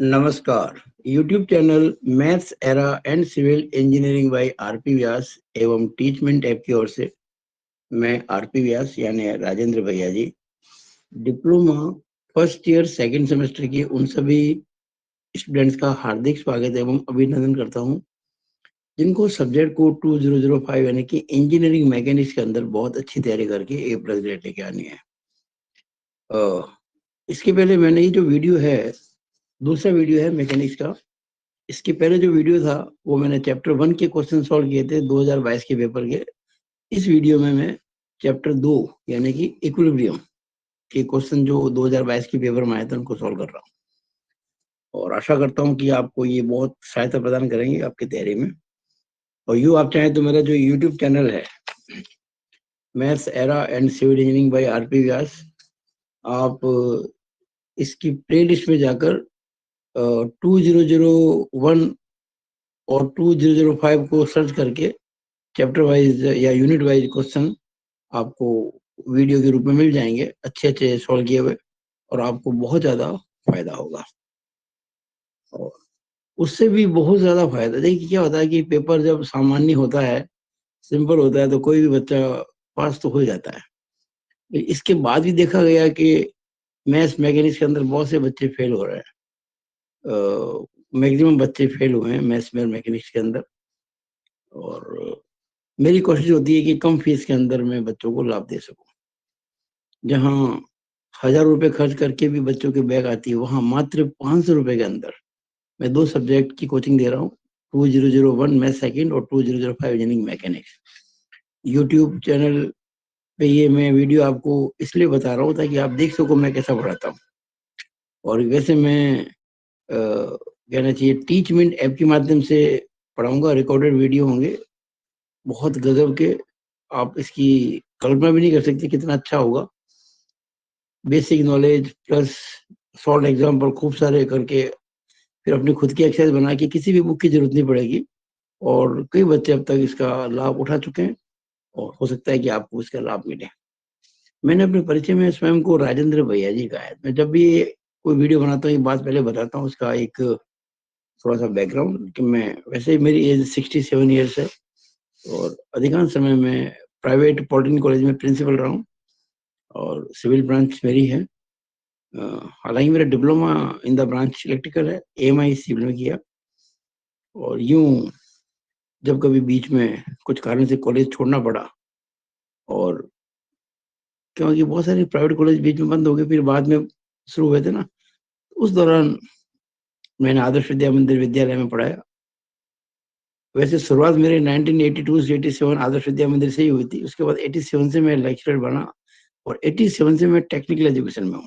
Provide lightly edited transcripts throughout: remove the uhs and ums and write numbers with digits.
नमस्कार। YouTube channel Maths Era and civil engineering by RP Vyas एवं Teachmint app की ओर से मैं आरपी व्यास यानी राजेंद्र भैया G diploma first year second semester के उन सभी स्टूडेंट्स का हार्दिक स्वागत एवं अभिनंदन करता हूं जिनको सब्जेक्ट कोड 2005 यानी कि इंजीनियरिंग मैकेनिक्स के अंदर बहुत अच्छी तैयारी करके ए प्लस ग्रेड लेके आनी है। इसके पहले मैंने ये जो वीडियो है, दूसरा वीडियो है मैकेनिक्स का। इसके पहले जो वीडियो था वो मैंने चैप्टर 1 के क्वेश्चन सॉल्व किए थे 2022 के पेपर के। इस वीडियो में मैं चैप्टर 2 यानी कि इक्विलिब्रियम के क्वेश्चन जो 2022 के पेपर में आए थे उनको सॉल्व कर रहा हूँ और आशा करता हूँ कि आपको ये बहुत सहायता प्रदान करेंगे आपकी तैयारी में। और यूँ आप चाहें तो मेरा जो यूट्यूब चैनल है Maths Era and civil engineering by RP Vyas, आप इसकी प्ले लिस्ट में जाकर 2001 और 2005 को सर्च करके चैप्टर वाइज या यूनिट वाइज क्वेश्चन आपको वीडियो के रूप में मिल जाएंगे, अच्छे अच्छे सॉल्व किए हुए, और आपको बहुत ज्यादा फायदा होगा। और उससे भी बहुत ज्यादा फायदा, देखिए क्या होता है कि पेपर जब सामान्य होता है, सिंपल होता है, तो कोई भी बच्चा पास तो हो जाता है। इसके बाद भी देखा गया कि मैथ्स मैकेनिक्स के अंदर बहुत से बच्चे फेल हो रहे हैं। मैक्सिमम बच्चे फेल हुए हैं मैथ्स में मैकेनिक्स के अंदर। और मेरी कोशिश होती है कि कम फीस के अंदर मैं बच्चों को लाभ दे सकूं। जहां 1000 रुपए खर्च करके भी बच्चों की बैग आती है, वहां मात्र 500 रुपए के अंदर मैं 2 सब्जेक्ट की कोचिंग दे रहा हूँ, 2001 मैथ सेकंड और 2005 इंजीनियरिंग मैकेनिक्स। यूट्यूब चैनल पे ये मैं वीडियो आपको इसलिए बता रहा हूँ ताकि आप देख सको मैं कैसा पढ़ाता हूँ। और वैसे मैं कहना चाहिए टीचमेंट ऐप के माध्यम से पढ़ाऊंगा, रिकॉर्डेड वीडियो होंगे बहुत गजब के, आप इसकी कल्पना भी नहीं कर सकते कितना अच्छा होगा। Basic knowledge plus solve example खूब सारे करके फिर अपनी खुद की एक्सरसाइज बना के किसी भी बुक की जरूरत नहीं पड़ेगी। और कई बच्चे अब तक इसका लाभ उठा चुके हैं और हो सकता है कि आपको इसका लाभ मिले। मैंने अपने परिचय में स्वयं को राजेंद्र भैया जी कहा है। मैं जब भी कोई वीडियो बनाता हूँ ये बात पहले बताता हूँ, उसका एक थोड़ा सा बैकग्राउंड कि मैं वैसे ही मेरी एज 67 ईयर्स है और अधिकांश समय मैं प्राइवेट पॉलिटेक्निक कॉलेज में प्रिंसिपल रहा हूँ और सिविल ब्रांच मेरी है। हालांकि मेरा diploma in the branch electrical है, एएमआई सिविल में किया। और यूं जब कभी बीच में कुछ कारण से कॉलेज छोड़ना पड़ा, और क्योंकि बहुत सारे प्राइवेट कॉलेज बीच में बंद हो गए फिर बाद में शुरू हुए थे ना, उस दौरान मैंने आदर्श विद्या मंदिर विद्यालय में पढ़ाया। वैसे शुरुआत मेरे 1982 से 87 आदर्श विद्या मंदिर से ही हुई थी। उसके बाद 87 से मैं लेक्चरर बना और 87 से मैं टेक्निकल एजुकेशन में हूँ।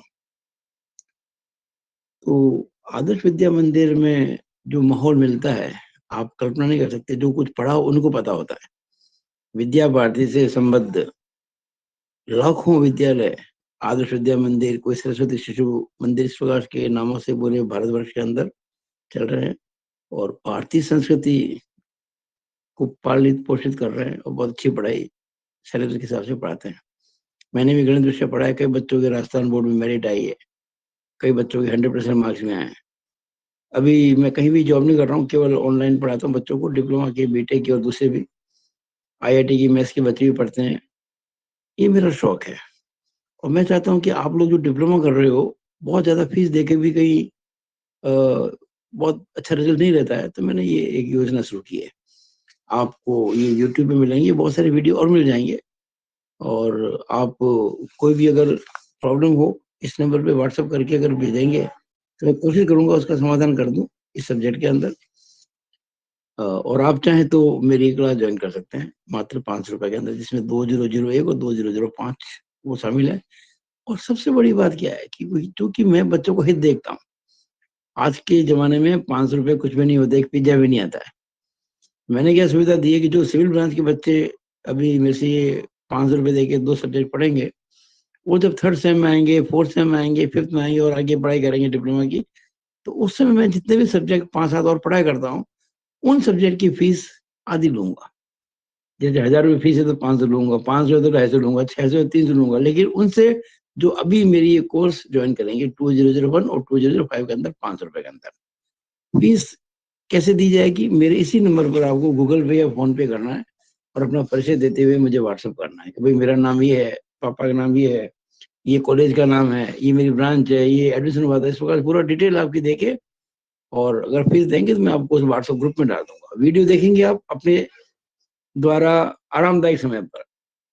तो आदर्श विद्या मंदिर में जो माहौल मिलता है आप कल्पना नहीं कर सकते। जो कुछ पढ़ा उनको पता होता है। विद्या भारती से संबद्ध लाखों विद्यालय, आदर्श विद्या मंदिर, कोई सरस्वती शिशु मंदिर, इस प्रकार के नामों से पूरे भारतवर्ष के अंदर चल रहे हैं और भारतीय संस्कृति को पालित पोषित कर रहे हैं और बहुत अच्छी पढ़ाई सिलेबस के हिसाब से पढ़ाते हैं। मैंने भी गणित विषय पढ़ा है, कई बच्चों के राजस्थान बोर्ड में मेरिट आई है, कई बच्चों के 100% मार्क्स में आए हैं। अभी मैं कहीं भी जॉब नहीं कर रहा हूँ, केवल ऑनलाइन पढ़ाता हूँ बच्चों को, डिप्लोमा के, बीटेक के और दूसरे भी, आईआईटी की मैथ्स के बच्चे भी पढ़ते हैं। ये मेरा शौक है और मैं चाहता हूँ कि आप लोग जो डिप्लोमा कर रहे हो बहुत ज्यादा फीस देके भी कहीं बहुत अच्छा रिजल्ट नहीं रहता है, तो मैंने ये एक योजना शुरू की है। आपको ये यूट्यूब पे मिलेंगे बहुत सारे वीडियो और मिल जाएंगे। और आप कोई भी अगर प्रॉब्लम हो इस नंबर पे व्हाट्सएप करके अगर भेजेंगे तो मैं कोशिश करूंगा उसका समाधान कर दूं इस सब्जेक्ट के अंदर। और आप चाहें तो मेरी क्लास ज्वाइन कर सकते हैं मात्र 500 रुपए के अंदर, जिसमें 2001 और 2005 वो शामिल है। और सबसे बड़ी बात क्या है कि क्योंकि मैं बच्चों को हित देखता हूँ। आज के जमाने में 500 रुपए कुछ भी नहीं होता, एक पिज्जा भी नहीं आता है। मैंने क्या सुविधा दी है कि जो सिविल ब्रांच के बच्चे अभी मेरे से ये 500 रुपए देके 2 सब्जेक्ट पढ़ेंगे, वो जब थर्ड सेम में आएंगे, फोर्थ सेम में आएंगे, फिफ्थ में आएंगे और आगे पढ़ाई करेंगे डिप्लोमा की, तो उस समय मैं जितने भी सब्जेक्ट 5-7 और पढ़ाई करता हूँ उन सब्जेक्ट की फीस आधी लूंगा। जैसे 1000 रुपये फीस है तो 500 लूंगा, 500 तो 250 लूंगा, 600 300 लूंगा, लेकिन उनसे जो अभी मेरी ये कोर्स ज्वाइन करेंगे 2001 और 2005 के अंदर 500 रुपए के अंदर। फीस कैसे दी जाएगी? मेरे इसी नंबर पर आपको गूगल पे या फोन पे करना है और अपना परिचय देते हुए मुझे व्हाट्सअप करना है कि भाई मेरा नाम ये है, पापा का नाम ये है, ये कॉलेज का नाम है, ये मेरी ब्रांच है, ये एडमिशन हुआ था, इस प्रकार पूरा डिटेल आपकी देके, और अगर फीस देंगे तो मैं आपको उस व्हाट्सएप ग्रुप में डाल दूंगा। वीडियो देखेंगे आप अपने द्वारा आरामदायक समय पर।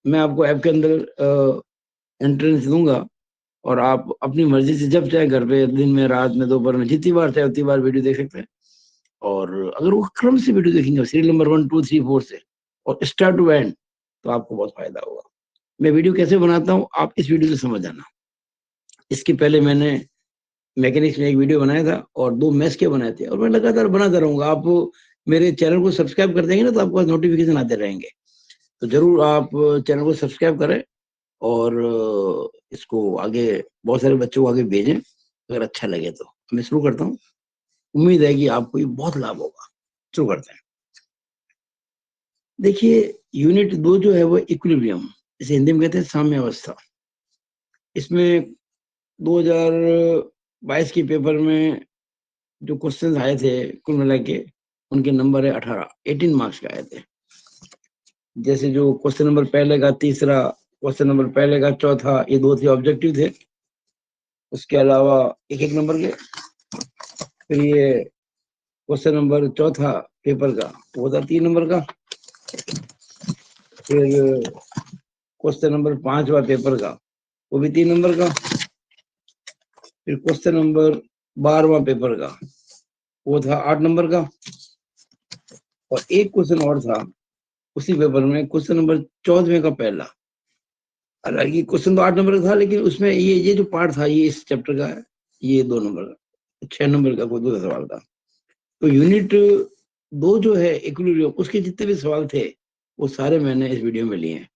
मैं आपको ऐप के अंदर एंट्रेंस दूंगा और आप अपनी मर्जी से जब चाहे घर पे, दिन में, रात में, दोपहर में, जितनी बार चाहे उतनी बार वीडियो देख सकते हैं। और अगर वो क्रम से वीडियो देखेंगे, सीरियल नंबर 1 2 3 4 से और स्टार्ट टू एंड, तो आपको बहुत फायदा होगा। मैं वीडियो कैसे बनाता हूँ आप इस वीडियो से समझ आना। इसके पहले मैंने मैकेनिक्स में एक वीडियो बनाया था और 2 मैथ्स के बनाए थे, और मैं लगातार बनाता रहूंगा। आप मेरे चैनल को सब्सक्राइब कर देंगे ना तो आपको नोटिफिकेशन आते रहेंगे। तो जरूर आप चैनल को सब्सक्राइब करें और इसको आगे बहुत सारे बच्चों को आगे भेजें अगर अच्छा लगे तो। मैं शुरू करता हूँ, उम्मीद है कि आपको ये बहुत लाभ होगा। शुरू करते हैं। देखिए, यूनिट 2 जो है वो इक्विलिब्रियम, इसे हिंदी में कहते हैं साम्य अवस्था। इसमें 2022 के पेपर में जो क्वेश्चन आए थे कुल मिला के, उनके नंबर है 18 मार्क्स के आए थे। जैसे जो क्वेश्चन नंबर पहले का, तीसरा, क्वेश्चन नंबर पहले का, चौथा, ये 2 थे ऑब्जेक्टिव थे। उसके अलावा एक एक नंबर के। फिर ये क्वेश्चन नंबर चौथा पेपर का वो था 3 नंबर का। फिर क्वेश्चन नंबर 5वां पेपर का वो भी 3 नंबर का। फिर क्वेश्चन नंबर 12वां पेपर का वो था 8 नंबर का। और एक क्वेश्चन और था उसी पेपर में, क्वेश्चन नंबर 14वें का पहला। हालांकि क्वेश्चन तो 8 नंबर का था, लेकिन उसमें ये जो पार्ट था ये इस चैप्टर का है, ये 2 नंबर का, 6 नंबर का कोई दूसरा सवाल था। तो यूनिट 2 जो है इक्विलिब्रियम, उसके जितने भी सवाल थे वो सारे मैंने इस वीडियो में लिए हैं।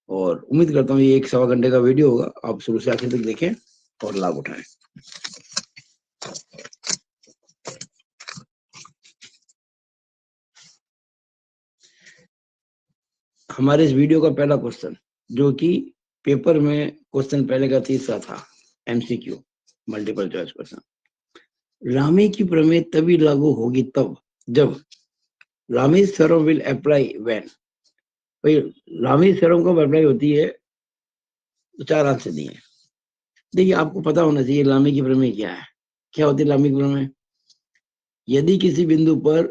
और उम्मीद करता हूँ ये 1 सवा घंटे का वीडियो होगा, आप शुरू से आखिर तक देखें और लाभ उठाएं। हमारे इस वीडियो का पहला क्वेश्चन, जो कि पेपर में क्वेश्चन पहले का तीसरा था, एमसीक्यू, मल्टीपल चॉइस क्वेश्चन। रामे की प्रमेय तभी लागू होगी तब जब Ramiz theorem will apply when. भाई रामीज थ्योरम कब अप्लाई होती है? तो 4 आंसर दिए हैं। देखिए, आपको पता होना चाहिए लामी की प्रमेय क्या है। क्या होती है लामी की प्रमेय? यदि किसी बिंदु पर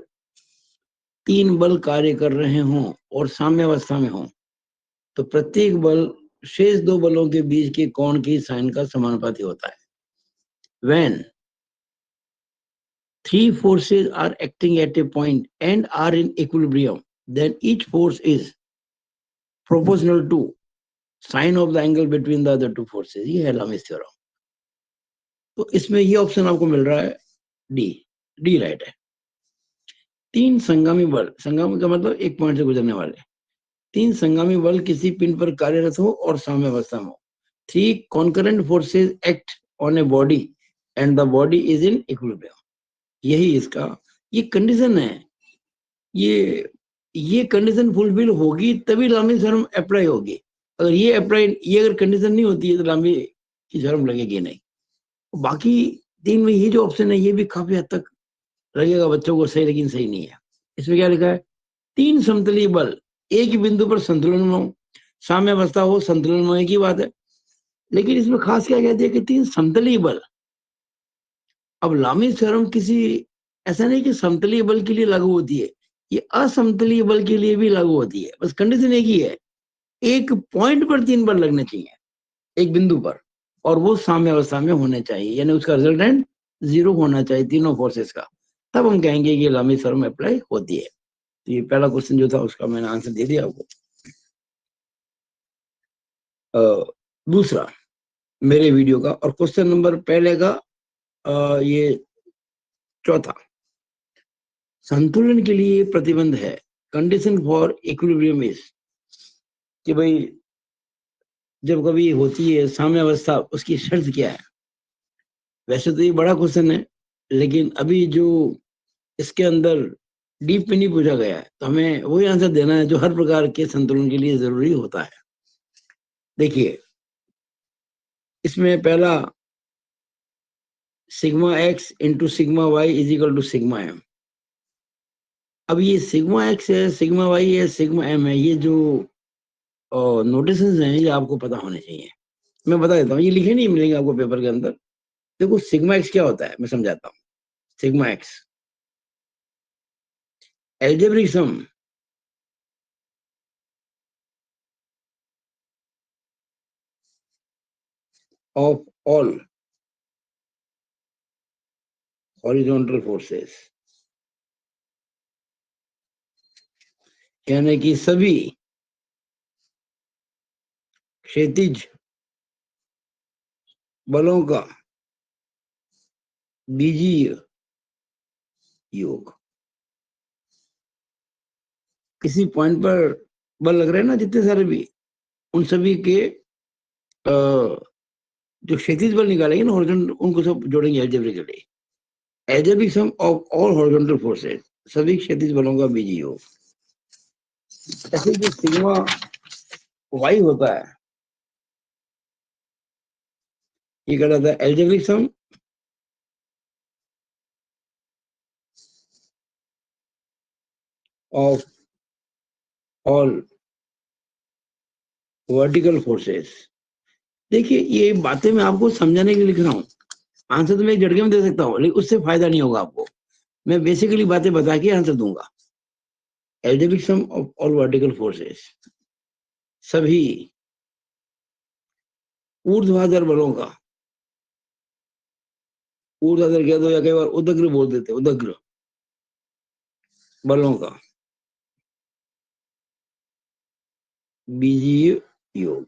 3 बल कार्य कर रहे हों और साम्यावस्था में हों, तो प्रत्येक बल शेष 2 बलों के बीच के कोण की साइन का समानुपाती होता है। When 3 forces are acting at a point and are in equilibrium, then each force is proportional to sine of the angle between the other 2 forces। ये है लामीज थ्योरम। तो इसमें ये ऑप्शन आपको मिल रहा है डी। डी राइट है। 3 संगामी बल, संगामी का मतलब एक पॉइंट से गुजरने वाले, 3 संगामी बल किसी पिंड पर कार्यरत हो और साम्यावस्था में हो। 3 concurrent forces act on a body and the body is in equilibrium। यही इसका ये कंडीशन है। ये कंडीशन फुलफिल होगी तभी लामी थ्योरम अप्लाई होगी। अगर ये अगर कंडीशन नहीं होती है तो लामी की थ्योरम लगेगी नहीं। बाकी 3 में ये जो ऑप्शन है ये भी काफी हद तक लगेगा बच्चों को सही, लेकिन सही नहीं है। इसमें क्या लिखा है? 3 समतलीय बल एक ही बिंदु पर संतुलन में हो, साम्यावस्था हो, संतुलन में होने की बात है। लेकिन इसमें खास क्या कहती है कि 3 समतलीय बल। अब लामी थ्योरम किसी ऐसा नहीं कि समतलीय बल के लिए लागू होती है, ये असमतलीय बल के लिए भी लागू होती है। बस कंडीशन एक ही है, एक पॉइंट पर 3 बल लगने चाहिए एक बिंदु पर, और वो साम्यावस्था में होने चाहिए, यानी उसका रिजल्टेंट 0 होना चाहिए तीनों फोर्सेस का। तब हम कहेंगे कि लामी थ्योरम अप्लाई होती है। तो ये पहला क्वेश्चन जो था उसका मैंने आंसर दे दिया आपको। दूसरा मेरे वीडियो का और क्वेश्चन नंबर पहले का ये चौथा, संतुलन के लिए प्रतिबंध है। कंडीशन फॉर इक्विलिब्रियम इज, कि भाई जब कभी होती है साम्यावस्था उसकी शर्त क्या है। वैसे तो ये बड़ा क्वेश्चन है, लेकिन अभी जो इसके अंदर डीप में नहीं पूछा गया है, तो हमें वही आंसर देना है जो हर प्रकार के संतुलन के लिए जरूरी होता है। देखिए, इसमें पहला sigma X into sigma Y is equal to sigma M. अब ये सिग्मा एक्स है, सिग्मा वाई है, सिग्मा एम है, ये जो नोटेशंस हैं ये आपको पता होने चाहिए। मैं बता देता हूँ, ये लिखे नहीं मिलेंगे आपको पेपर के अंदर। देखो सिग्मा एक्स क्या होता है मैं समझाता हूँ। Sigma x algebraic sum of all horizontal forces, यानी कि सभी क्षैतिज बलों का बीजीय योग। किसी पॉइंट पर बल लग रहे हैं ना जितने सारे भी, उन सभी के जो क्षैतिज बल निकालेंगे ना हॉरिजॉन्टल, उनको सब जोड़ेंगे algebraically. Algebraic sum of all horizontal forces, सभी क्षैतिज बलों का बीजीय योग। ऐसे जो सिग्मा वाई होता है ये कहलाता है algebraic sum of all vertical forces. देखिए ये बातें मैं आपको समझाने के लिए लिख रहा हूँ, आंसर तो मैं एक झटके में दे सकता हूँ लेकिन उससे फायदा नहीं होगा आपको। मैं बेसिकली बातें बता के आंसर दूंगा। Algebraic sum of all vertical forces, सभी ऊर्ध्वाधर बलों का, ऊर्ध्वाधर कह दो या कई बार उदग्र बोल देते, उदग्र बलों का बीजीय योग।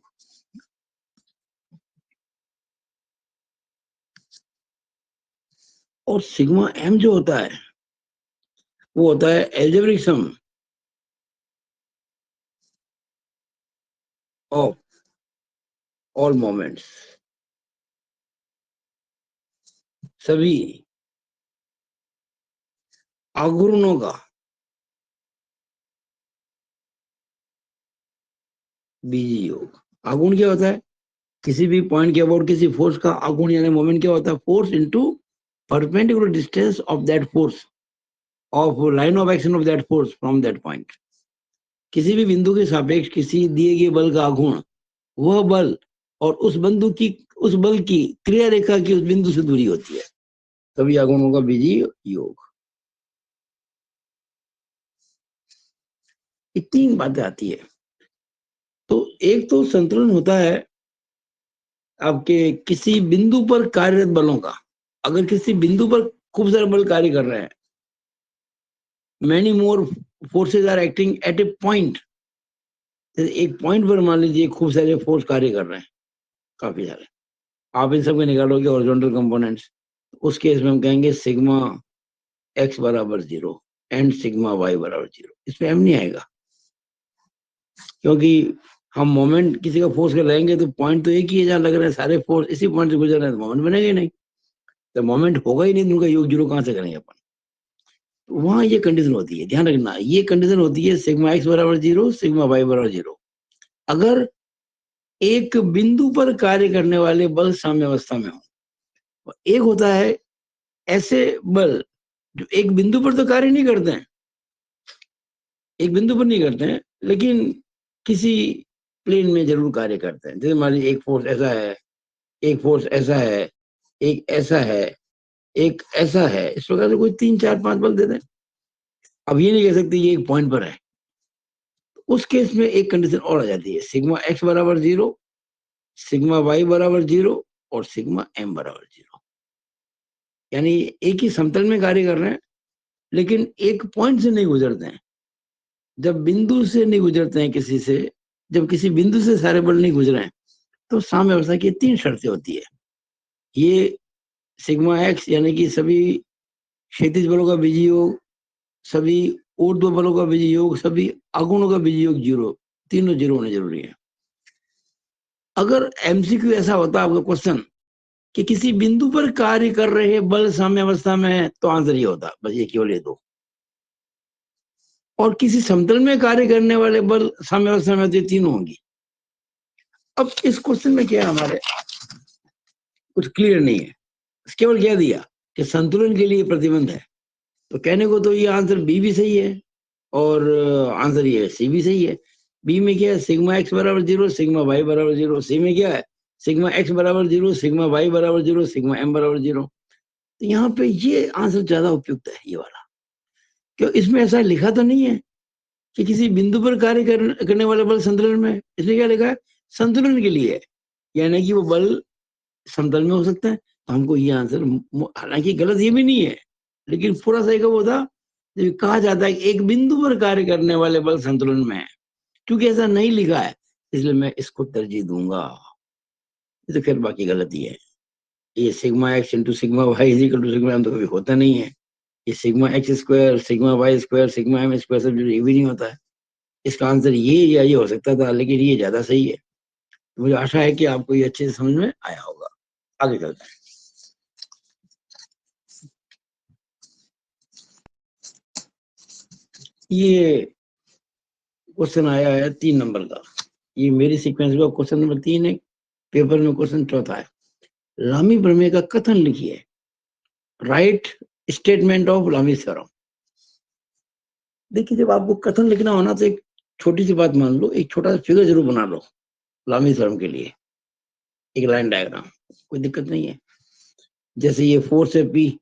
और सिग्मा एम जो होता है वो होता है algebraic sum of all moments, सभी आघूर्णों का बीजीय योग। आघूर्ण क्या होता है? किसी भी पॉइंट के अबाउट किसी फोर्स का आघूर्ण यानी मोमेंट क्या होता है? Force into perpendicular distance of that force, of line of action of that force from that point. किसी भी बिंदु के सापेक्ष किसी दिए गए बल का आघूर्ण, वह बल और उस बल की क्रिया रेखा की उस बिंदु से दूरी होती है, तभी आघूर्णों का बीजीय योग। ये तीन बातें आती है। तो एक तो संतुलन होता है आपके किसी बिंदु पर कार्यरत बलों का। अगर किसी बिंदु पर खूब सारे बल कार्य कर रहे हैं, many more forces are acting at a point, एक पॉइंट पर मान लीजिए खूब सारे फोर्स कार्य कर रहे हैं, काफी सारे, आप इन सबके निकालोगे हॉरिजॉन्टल कंपोनेंट्स, उस केस में हम कहेंगे सिग्मा एक्स बराबर 0 एंड सिग्मा वाई बराबर 0। इसमें एम नहीं आएगा क्योंकि हम मोमेंट किसी का फोर्स कर रहेंगे तो पॉइंट तो एक ही है जहां लग रहे हैं सारे फोर्स इसी पॉइंट से गुजर रहे हैं, तो मोमेंट बनेगा ही नहीं, तो मोमेंट होगा ही नहीं, उनका योग 0 कहां से करेंगे अपन। तो वहां ये कंडीशन होती है, ध्यान रखना, ये कंडीशन होती है सिग्मा एक्स बराबर 0 सिग्मा वाई बराबर 0। अगर एक बिंदु पर कार्य करने वाले बल साम्यावस्था में हो। एक होता है ऐसे बल जो एक बिंदु पर तो कार्य नहीं करते हैं, एक बिंदु पर नहीं करते हैं लेकिन किसी प्लेन में जरूर कार्य करते हैं। जैसे मान लीजिए एक फोर्स ऐसा है, एक फोर्स ऐसा है, एक ऐसा है, एक ऐसा है, इस प्रकार से कोई 3 4 5 बल दे दें। अब ये नहीं कह सकते ये एक पॉइंट पर है। उस केस में एक कंडीशन और आ जाती है, सिग्मा एक्स बराबर 0 सिग्मा वाई बराबर 0 और सिग्मा एम बराबर 0। यानी एक ही समतल में कार्य कर रहे हैं लेकिन एक पॉइंट से नहीं गुजरते हैं। जब बिंदु से नहीं गुजरते हैं किसी से, जब किसी बिंदु से सारे बल नहीं गुजरे हैं, तो साम्यावस्था की 3 शर्तें होती है। ये सिग्मा एक्स यानी कि सभी क्षैतिज बलों का बीजीय योग, सभी ऊर्ध्व बलों का बीजीय योग, सभी आघूर्णों का बीजीय योग 0, तीनों 0 होने जरूरी है। अगर एमसीक्यू ऐसा होता आपका क्वेश्चन कि किसी बिंदु पर कार्य कर रहे बल साम्यावस्था में है, तो आंसर ये होता, बस ये केवल ये दो। और किसी समतल में कार्य करने वाले बल साम्यावस्था में, तो तीनों होंगी। अब इस क्वेश्चन में क्या है हमारे, कुछ क्लियर नहीं है, केवल कह दिया कि संतुलन के लिए प्रतिबंध है। तो कहने को तो ये आंसर बी भी सही है और आंसर ये सी भी सही है। बी में क्या है, सिग्मा एक्स बराबर 0, सिग्मा वाई बराबर 0। सी में क्या है, सिग्मा एक्स बराबर 0, सिग्मा वाई बराबर 0, सिग्मा एम बराबर 0। तो यहाँ पे ये आंसर ज्यादा उपयुक्त है, ये वाला। क्यों, इसमें ऐसा लिखा तो नहीं है कि किसी बिंदु पर कार्य करने वाला बल संतुलन में है। इसमें क्या लिखा है, संतुलन के लिए है, यानी कि वो बल समतल में हो सकता है। तो हमको ये आंसर, हालांकि गलत ये भी नहीं है, लेकिन पूरा सही का वो था, कहा जाता है कि एक बिंदु पर कार्य करने वाले बल संतुलन में है। क्योंकि ऐसा नहीं लिखा है, इसलिए मैं इसको तरजीह दूंगा। तो फिर बाकी गलती है। ये sigma X into sigma Y is equal to sigma M तो कभी होता नहीं है। ये sigma X square, sigma Y square, sigma M square सब जो ये भी नहीं होता है। इसका आंसर ये या ये हो सकता था, लेकिन ये ज्यादा सही है। मुझे आशा है कि आपको ये अच्छे से समझ में आया होगा। आगे चलते हैं। ये क्वेश्चन आया है 3 नंबर का। ये मेरी सीक्वेंस में क्वेश्चन नंबर 3 है, पेपर में क्वेश्चन चौथा है। लामी प्रमेय का कथन लिखिए, राइट स्टेटमेंट ऑफ लामी थ्योरम। देखिए, जब आपको कथन लिखना होना तो एक छोटी सी बात मान लो, एक छोटा सा फिगर जरूर बना लो लामी थ्योरम के लिए, एक लाइन डायग्राम, कोई दिक्कत नहीं है। जैसे ये फोर्स है पी,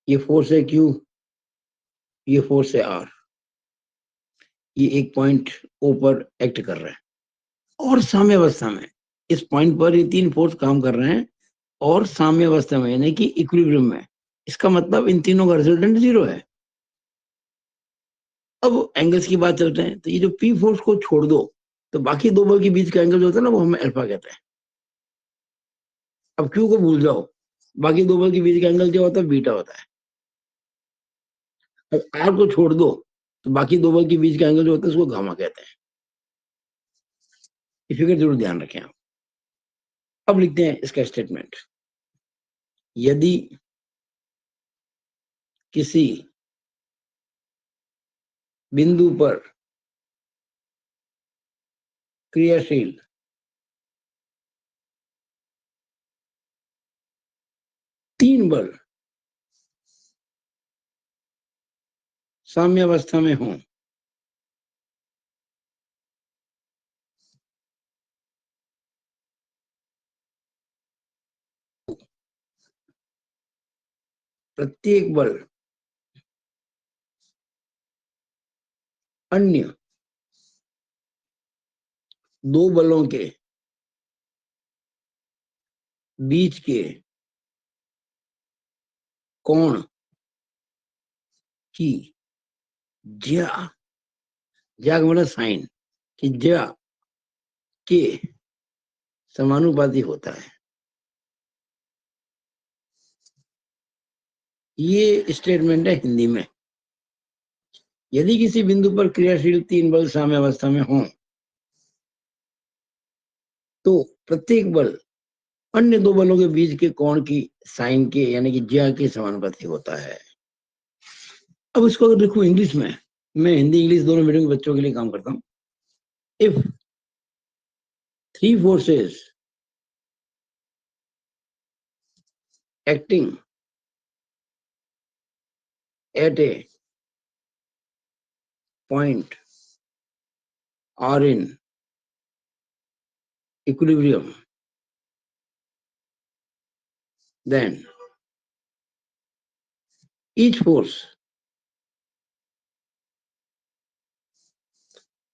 ये फोर्स है क्यू, ये फोर्स है आर, ये एक पॉइंट ओ पर एक्ट कर रहा है और साम्य अवस्था में इस पॉइंट पर ये 3 फोर्स काम कर रहे हैं और साम्य अवस्था में यानी कि इक्विलिब्रियम में। इसका मतलब इन तीनों का रिजल्टेंट 0 है। अब एंगल्स की बात चलते हैं, तो ये जो पी फोर्स को छोड़ दो तो बाकी दो बल के बीच का एंगल जो होता है ना, वो हमें अल्फा कहते हैं। अब क्यू को भूल जाओ, बाकी दो बल के बीच का एंगल क्या होता है, बीटा होता है। अब आर को छोड़ दो तो बाकी दो बल के बीच का एंगल जो होता है उसको गामा कहते हैं। ये फिगर जरूर ध्यान रखें आप। अब लिखते हैं इसका स्टेटमेंट। यदि किसी बिंदु पर क्रियाशील तीन बल साम्यावस्था में हों, प्रत्येक बल अन्य दो बलों के बीच के कोण की ज्या ज्या का मतलब साइन कि ज्या के समानुपाती होता है। ये स्टेटमेंट है हिंदी में। यदि किसी बिंदु पर क्रियाशील तीन बल साम्यावस्था में हों तो प्रत्येक बल अन्य दो बलों के बीच के कोण की साइन के यानी कि ज्या के समानुपाती होता है। अब इसको अगर लिखूं इंग्लिश में, मैं हिंदी इंग्लिश दोनों मीडियम के बच्चों के लिए काम करता हूं। If 3 forces acting at a point are in equilibrium, then each force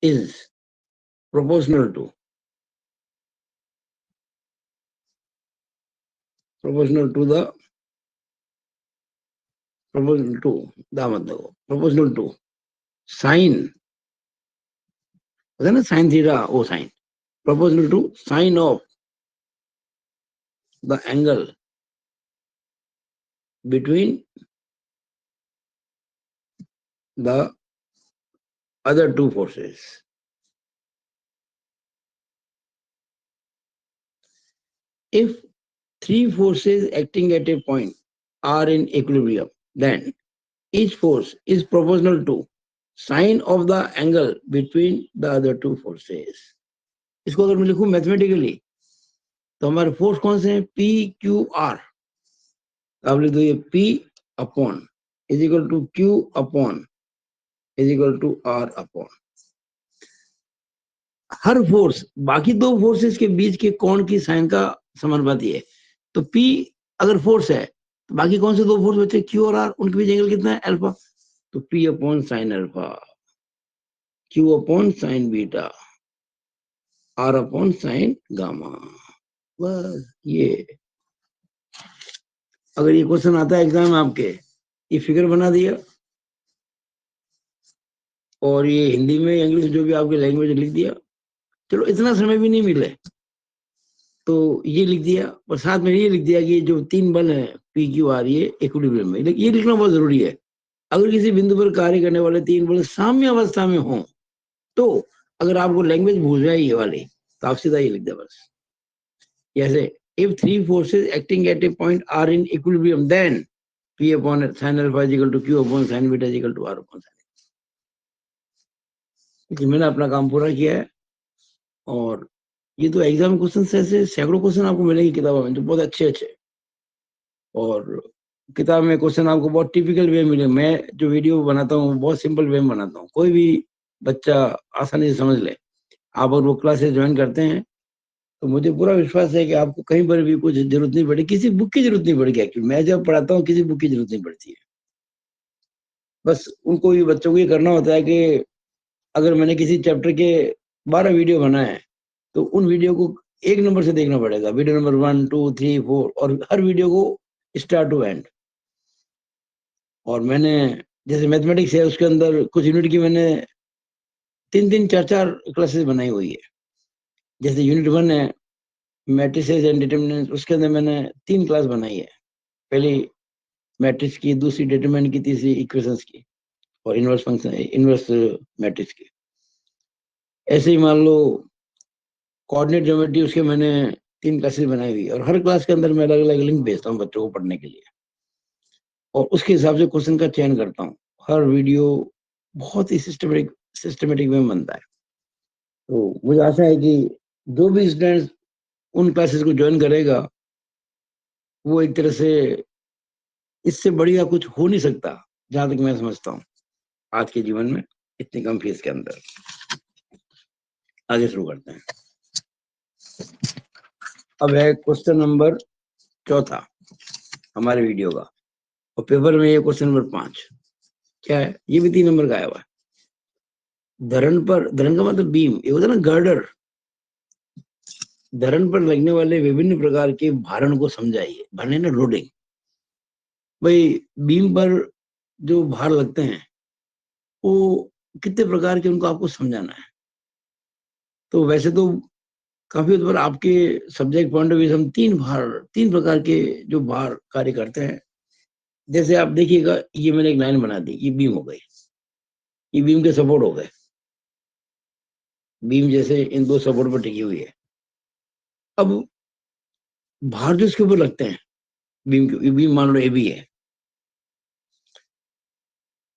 is proportional to the proportional to sine, होता है ना sine theta, oh sine, proportional to sine of the angle between the other two forces. If 3 forces acting at a point are in equilibrium, then each force is proportional to sine of the angle between the other two forces. इसको अगर मैं लिखूं mathematically तो हमारे force कौन से हैं? P Q R. आप लिख दो ये P upon is equal to Q upon is equal to R upon हर फोर्स, बाकी दो फोर्सेस के बीच के कोण की साइन का समानुपाती है। तो P अगर फोर्स है तो बाकी कौन से दो फोर्स बचे? Q और R, उनके बीच एंगल कितना है? अल्फा। तो P upon sine alpha, Q upon sine beta, R upon sine gamma. बस ये, अगर ये क्वेश्चन आता है एग्जाम में आपके, ये फिगर बना दिया और ये हिंदी में इंग्लिश जो भी आपकी लैंग्वेज लिख दिया। चलो इतना समय भी नहीं मिले तो ये लिख दिया, और साथ में ये लिख दिया कि जो तीन बल हैं पी क्यू आर, ये इक्विलिब्रियम में, ये लिखना बहुत जरूरी है। अगर किसी बिंदु पर कार्य करने वाले तीन बल साम्य अवस्था में हो, तो अगर आपको लैंग्वेज भूल जाए ये वाली, तो आप सीधा ये लिख दे बस। जैसे if three forces acting at a point are in equilibrium, then P upon sin alpha is equal to Q upon sin beta is equal to R upon sin। मैंने अपना काम पूरा किया है, और ये तो एग्जाम क्वेश्चन ऐसे सैकड़ों क्वेश्चन आपको मिलेंगे किताबों में, तो बहुत अच्छे अच्छे। और किताब में क्वेश्चन आपको बहुत टिपिकल वे मिले। मैं जो वीडियो बनाता हूँ बहुत सिंपल वे में बनाता हूँ, कोई भी बच्चा आसानी से समझ ले। आप अगर वो क्लासेस ज्वाइन करते हैं तो मुझे पूरा विश्वास है कि आपको कहीं पर भी कुछ जरूरत नहीं पड़ेगी, किसी बुक की जरूरत नहीं पड़ेगी। एक्चुअली मैं जब पढ़ाता हूँ किसी बुक की जरूरत नहीं पड़ती है। बस उनको ये बच्चों को ये करना होता है कि अगर मैंने किसी चैप्टर के 12 वीडियो बनाए हैं तो उन वीडियो को एक नंबर से देखना पड़ेगा, वीडियो नंबर 1 2 3 4, और हर वीडियो को स्टार्ट टू एंड। और मैंने जैसे मैथमेटिक्स है उसके अंदर कुछ यूनिट की मैंने 3 3 4 4 क्लासेस बनाई हुई है। जैसे यूनिट 1 है मैट्रिसेस एंड डिटरमिनेंट्स, उसके अंदर मैंने 3 क्लास बनाई है। पहली मैट्रिक्स की, दूसरी डिटरमिनेंट की, तीसरी इक्वेशंस की, और इनवर्स फंक्शन, इनवर्स मैट्रिक्स की। ऐसे ही मान लो कोऑर्डिनेट ज्योमेट्री, उसके मैंने 3 क्लासेस बनाई हुई, और हर क्लास के अंदर मैं अलग अलग लिंक भेजता हूँ बच्चों को पढ़ने के लिए, और उसके हिसाब से क्वेश्चन का चयन करता हूँ। हर वीडियो बहुत ही सिस्टमेटिक में बनता है। तो मुझे आशा है कि जो भी स्टूडेंट उन क्लासेस को ज्वाइन करेगा, वो एक तरह से, इससे बढ़िया कुछ हो नहीं सकता जहां तक मैं समझता हूँ आज के जीवन में, इतनी कम फीस के अंदर। आगे शुरू करते हैं। अब है क्वेश्चन नंबर 4 हमारे वीडियो का, और पेपर में ये क्वेश्चन नंबर 5 क्या है, ये भी 3 नंबर का आया हुआ है। धरण पर, धरण का मतलब बीम, ये होता है ना गर्डर। धरण पर लगने वाले विभिन्न प्रकार के भारण को समझाइए। भारण ना लोडिंग। भाई बीम पर जो भार लगते हैं वो कितने प्रकार के, उनको आपको समझाना है। तो वैसे तो काफी हद पर आपके सब्जेक्ट पॉइंट ऑफ व्यू से हम 3 प्रकार के जो भार कार्य करते हैं। जैसे आप देखिएगा, ये मैंने एक लाइन बना दी, ये बीम हो गई, ये बीम के सपोर्ट हो गए। बीम जैसे इन 2 सपोर्ट पर टिकी हुई है। अब भार जो इसके ऊपर लगते हैं बीम के, बीम मान लो ए बी है,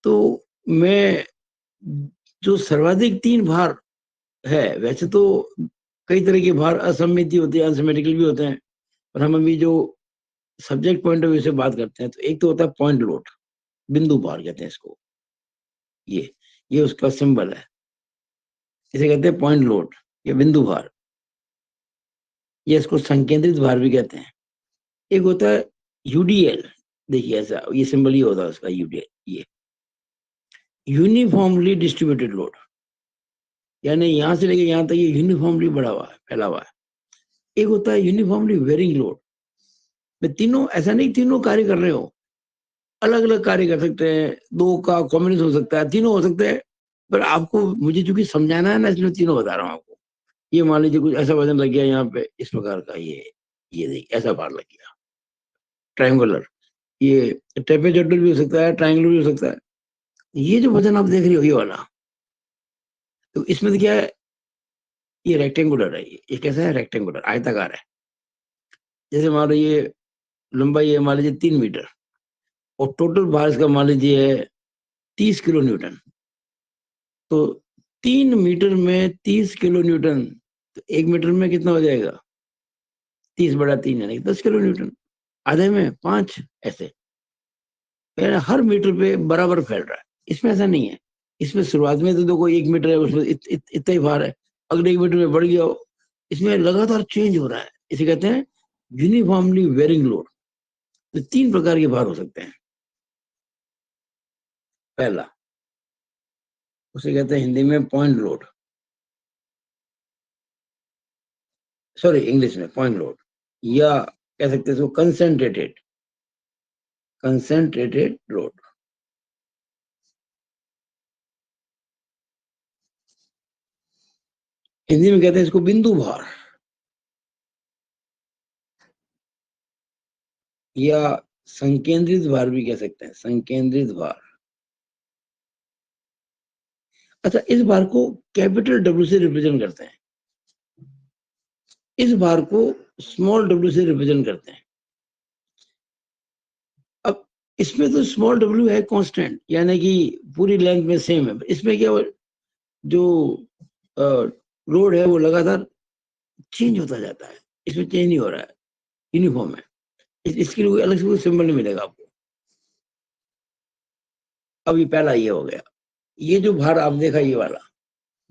तो मैं जो सर्वाधिक 3 भार है, वैसे तो कई तरह के भार असममित होते हैं, अनसिमेट्रिकल भी होते हैं, और हम अभी जो सब्जेक्ट पॉइंट ऑफ व्यू से बात करते हैं, तो एक तो होता है पॉइंट लोड, बिंदु भार कहते हैं इसको। ये उसका सिंबल है, इसे कहते हैं पॉइंट लोड या बिंदु भार, या इसको संकेंद्रित भार भी कहते हैं। एक होता है यूडीएल, देखिए ऐसा, ये सिंबल ही होता है उसका यूडीएल, ये यूनिफॉर्मली डिस्ट्रीब्यूटेड लोड, यानी यहां से लेके यहां तक ये यूनिफॉर्मली बढ़ा हुआ है, फैला हुआ है। एक होता है यूनिफॉर्मली वेरिंग लोड, में तीनों, ऐसा नहीं तीनों कार्य कर रहे हो, अलग अलग कार्य कर सकते हैं, 2 का कॉम्बिनेशन हो सकता है, तीनों हो सकते हैं, पर आपको मुझे चूंकि समझाना है ना, इसलिए तीनों बता रहा हूँ आपको। ये मान लीजिए कुछ ऐसा वजन लग गया यहाँ पे इस प्रकार का, ये देखिए ऐसा भार लग गया, ट्रायंगुलर, ये ट्रेपेजोइडल भी हो सकता है, ट्रायंगुलर भी हो सकता है। ये जो वजन आप देख रहे हो ये वाला, तो इसमें तो क्या है, ये रेक्टेंगुलर है, ये कैसा है, रेक्टेंगुलर, आयताकार है। जैसे मान लो ये लंबाई है मान लीजिए 3 मीटर, और टोटल भार इसका मान लीजिए 30 किलो न्यूटन। तो 3 मीटर में 30 किलो न्यूटन, तो 1 मीटर में कितना हो जाएगा, 30/3 यानी 10 किलो न्यूटन, आधे में 5, ऐसे हर मीटर पे बराबर फैल रहा है। इसमें ऐसा नहीं है, इसमें शुरुआत में तो देखो 1 मीटर है, उसमें इतना ही भार है, अगले 1 मीटर में बढ़ गया हो, इसमें लगातार चेंज हो रहा है, इसे कहते हैं यूनिफॉर्मली वेरिंग लोड। तो 3 प्रकार के भार हो सकते हैं। पहला, उसे कहते हैं हिंदी में पॉइंट लोड, सॉरी इंग्लिश में पॉइंट लोड, या कह सकते हैं इसको कंसेंट्रेटेड लोड। हिंदी में कहते हैं इसको बिंदु भार, या संकेंद्रित भार भी कह सकते हैं, संकेंद्रित भार। अच्छा, इस भार को कैपिटल डब्ल्यू से रिप्रेजेंट करते हैं, इस भार को स्मॉल डब्ल्यू से रिप्रेजेंट करते हैं। अब इसमें तो स्मॉल डब्ल्यू है कांस्टेंट, यानी कि पूरी लेंथ में सेम है। इसमें क्या, जो लोड है वो लगातार चेंज होता जाता है, इसमें चेंज नहीं हो रहा है, यूनिफॉर्म है। इसके लिए अलग से कोई सिंबल नहीं मिलेगा आपको। अब ये पहला ये हो गया। ये जो भार आप देखा ये वाला,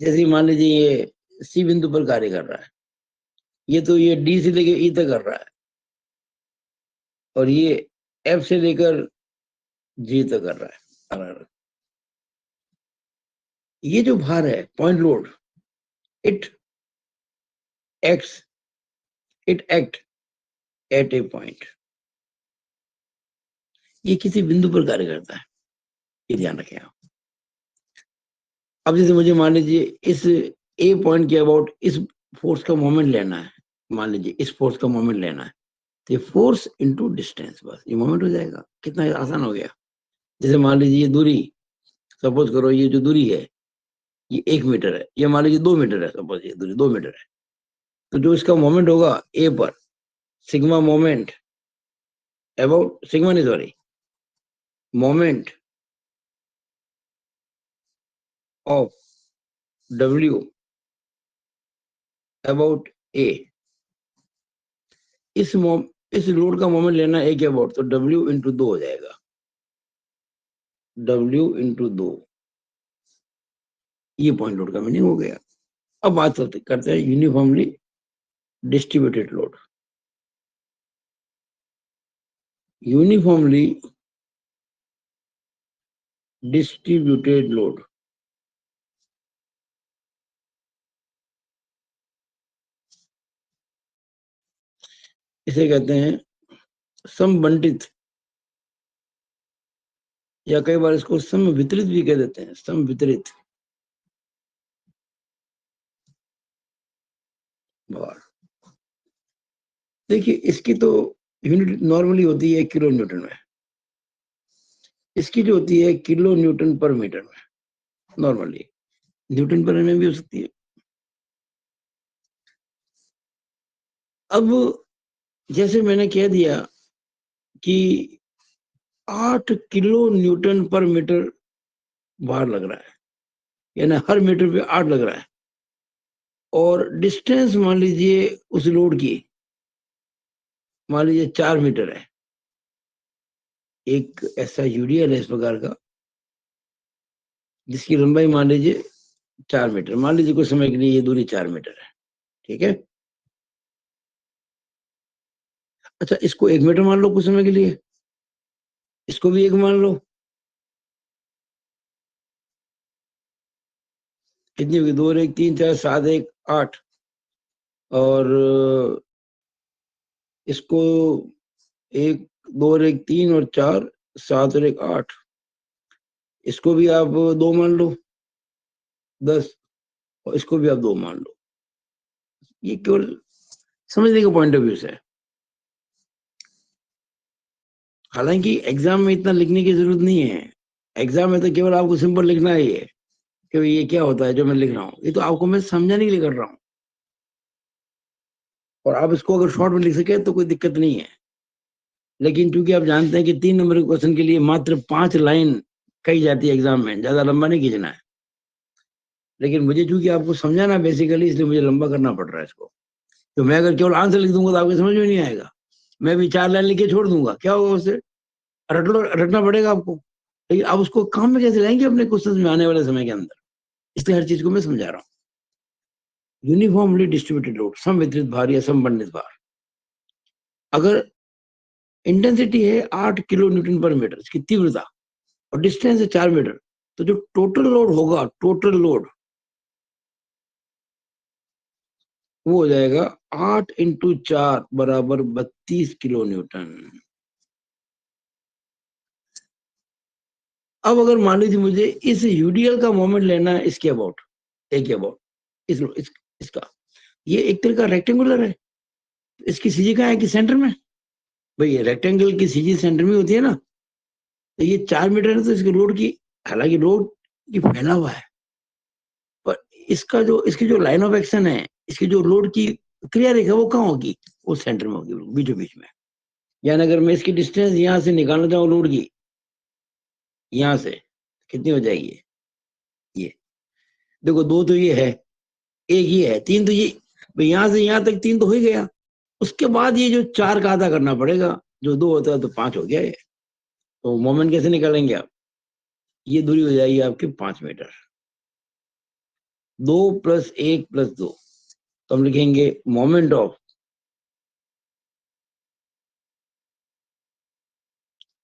जैसे मान लीजिए ये सी बिंदु पर कार्य कर रहा है, ये तो ये डी से लेकर ई तक कर रहा है, और ये एफ से लेकर जी तक कर रहा है। ये जो भार है point load, it act at a point, ये किसी बिंदु पर कार्य करता है, ये ध्यान रखें आप। अब जैसे मुझे मान लीजिए इस ए पॉइंट के अबाउट इस फोर्स का मोमेंट लेना है, मान लीजिए इस फोर्स का मोमेंट लेना है, तो फोर्स इनटू डिस्टेंस, बस ये मोमेंट हो जाएगा। कितना आसान हो गया। जैसे मान लीजिए ये दूरी, सपोज करो ये जो दूरी है ये 1 मीटर है, ये मान लीजिए 2 मीटर है, सपोज ये दूरी 2 मीटर है, तो जो इसका मोमेंट होगा ए पर, सिग्मा मोमेंट अबाउट, सिग्मा नहीं sorry, moment of W about A, इस लोड का मोमेंट लेना ए के अबाउट, तो डब्ल्यू इंटू 2 हो जाएगा, डब्ल्यू इंटू 2, ये पॉइंट लोड का मीनिंग हो गया। अब बात करते हैं uniformly distributed load. Uniformly distributed load, इसे कहते हैं समबंटित, या कई बार इसको समवितरित भी कह देते हैं, समवितरित भार। देखिए इसकी तो यूनिट नॉर्मली होती है किलो न्यूटन में, इसकी जो होती है किलो न्यूटन पर मीटर में, नॉर्मली न्यूटन पर में भी हो सकती है। अब जैसे मैंने कह दिया कि 8 किलो न्यूटन पर मीटर भार लग रहा है, यानी हर मीटर पे 8 लग रहा है, और डिस्टेंस मान लीजिए उस लोड की, मान लीजिए 4 मीटर है, एक ऐसा यूडीएल है इस प्रकार का जिसकी लंबाई मान लीजिए 4 मीटर, मान लीजिए कुछ समय के लिए ये दूरी 4 मीटर है, ठीक है। अच्छा, इसको 1 मीटर मान लो कुछ समय के लिए, इसको भी 1 मान लो, कितनी होगी, 2 और 1 3 4 7 1 8, और इसको 1 2 और 1 3 और 4 7 और 1 8, इसको भी आप 2 मान लो 10, और इसको भी आप 2 मान लो। ये केवल समझने के पॉइंट ऑफ व्यू से है, हालांकि एग्जाम में इतना लिखने की जरूरत नहीं है। एग्जाम में तो केवल आपको सिंपल लिखना है ये कि ये क्या होता है जो मैं लिख रहा हूँ, ये तो आपको मैं समझाने के लिए कर रहा हूँ, और आप इसको अगर शॉर्ट में लिख सके तो कोई दिक्कत नहीं है। लेकिन चूंकि आप जानते हैं कि 3 नंबर के क्वेश्चन के लिए मात्र 5 लाइन कही जाती है एग्जाम में, ज्यादा लंबा नहीं खींचना है, लेकिन मुझे चूंकि आपको समझाना बेसिकली, इसलिए मुझे लंबा करना पड़ रहा है इसको। तो मैं अगर केवल आंसर लिख दूंगा तो आपको समझ में नहीं आएगा। मैं भी 4 लाइन लिख के छोड़ दूंगा, क्या होगा उससे? रटना पड़ेगा आपको। लेकिन आप उसको काम में कैसे लाएंगे अपने क्वेश्चन में आने वाले समय के अंदर? इसलिए हर चीज को मैं समझा रहा हूँ। यूनिफॉर्मली डिस्ट्रीब्यूटेड लोड, सम वितरित भार या सम बंडित भार। अगर इंटेंसिटी है 8 किलो न्यूटन पर मीटर, इसकी तीव्रता, और डिस्टेंस है 4 मीटर, तो जो टोटल लोड होगा, टोटल लोड वो हो जाएगा 8 इंटू 4 बराबर 32 किलो न्यूटन। अब अगर मान लीजिए मुझे इस यूडीएल का मोमेंट लेना है, इसके अबाउट, ए के अबाउट, इसका, ये एक तरह का रेक्टेंगुलर है, इसकी सीजी कहाँ है कि सेंटर में? भाई रेक्टेंगल की सीजी सेंटर में होती है ना। तो ये 4 मीटर है, तो इसके लोड की, हालांकि लोड की फैला हुआ है, पर इसकी जो लाइन ऑफ एक्शन है, इसकी जो लोड की क्रिया रेखा, वो कहाँ होगी? वो सेंटर में होगी, बीचों बीच में। यानी अगर मैं इसकी डिस्टेंस यहाँ से निकालना चाहूँ लोड की, यहाँ से कितनी हो जाएगी? ये देखो, 2 तो ये है, एक ये है, 3 तो ये, भाई यहाँ से यहाँ तक 3 तो हो ही गया। उसके बाद ये जो 4 का आधा करना पड़ेगा, जो 2 होता है तो 5 हो गया ये। तो मोमेंट कैसे निकालेंगे आप? ये दूरी हो जाएगी आपकी 5 मीटर। 2 + 1 + 2, तो हम लिखेंगे मोमेंट ऑफ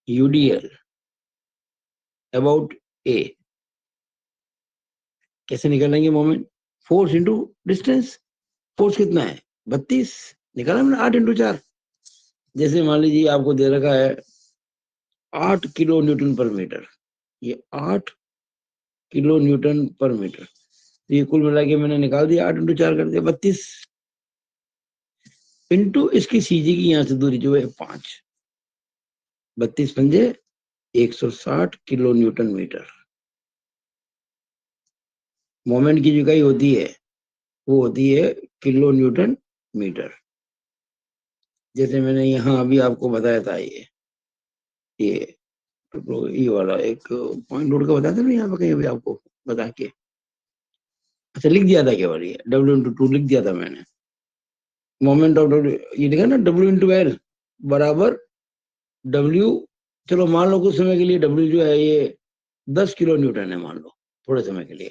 यूडीएल अबाउट ए। कैसे निकालेंगे moment? Force into distance. Force कितना है? 32, निकाला मैंने 8 इंटू 4। जैसे मान लीजिए आपको दे रखा है 8 किलो न्यूटन पर मीटर, ये 8 किलो न्यूटन पर मीटर, तो ये कुल मिला के मैंने निकाल दिया, 8 इंटू 4 कर दिया 32, इंटू इसकी सीजी की यहाँ से दूरी जो है 5, 32 पंजे 160 किलो न्यूटन मीटर। मोमेंट की जो इकाई होती है वो होती है किलो न्यूटन मीटर। जैसे मैंने यहाँ अभी आपको बताया था, ये तो ये वाला एक पॉइंट नोट का बताया था ना यहाँ पे कहीं अभी आपको बता के, अच्छा लिख दिया था केवल, ये W/2 लिख दिया था मैंने। मोमेंट ऑफ W, ये लिखा ना W/L बराबर W, चलो मान लो कुछ समय के लिए W जो है ये 10 किलो न्यूटन है, मान लो थोड़े समय के लिए,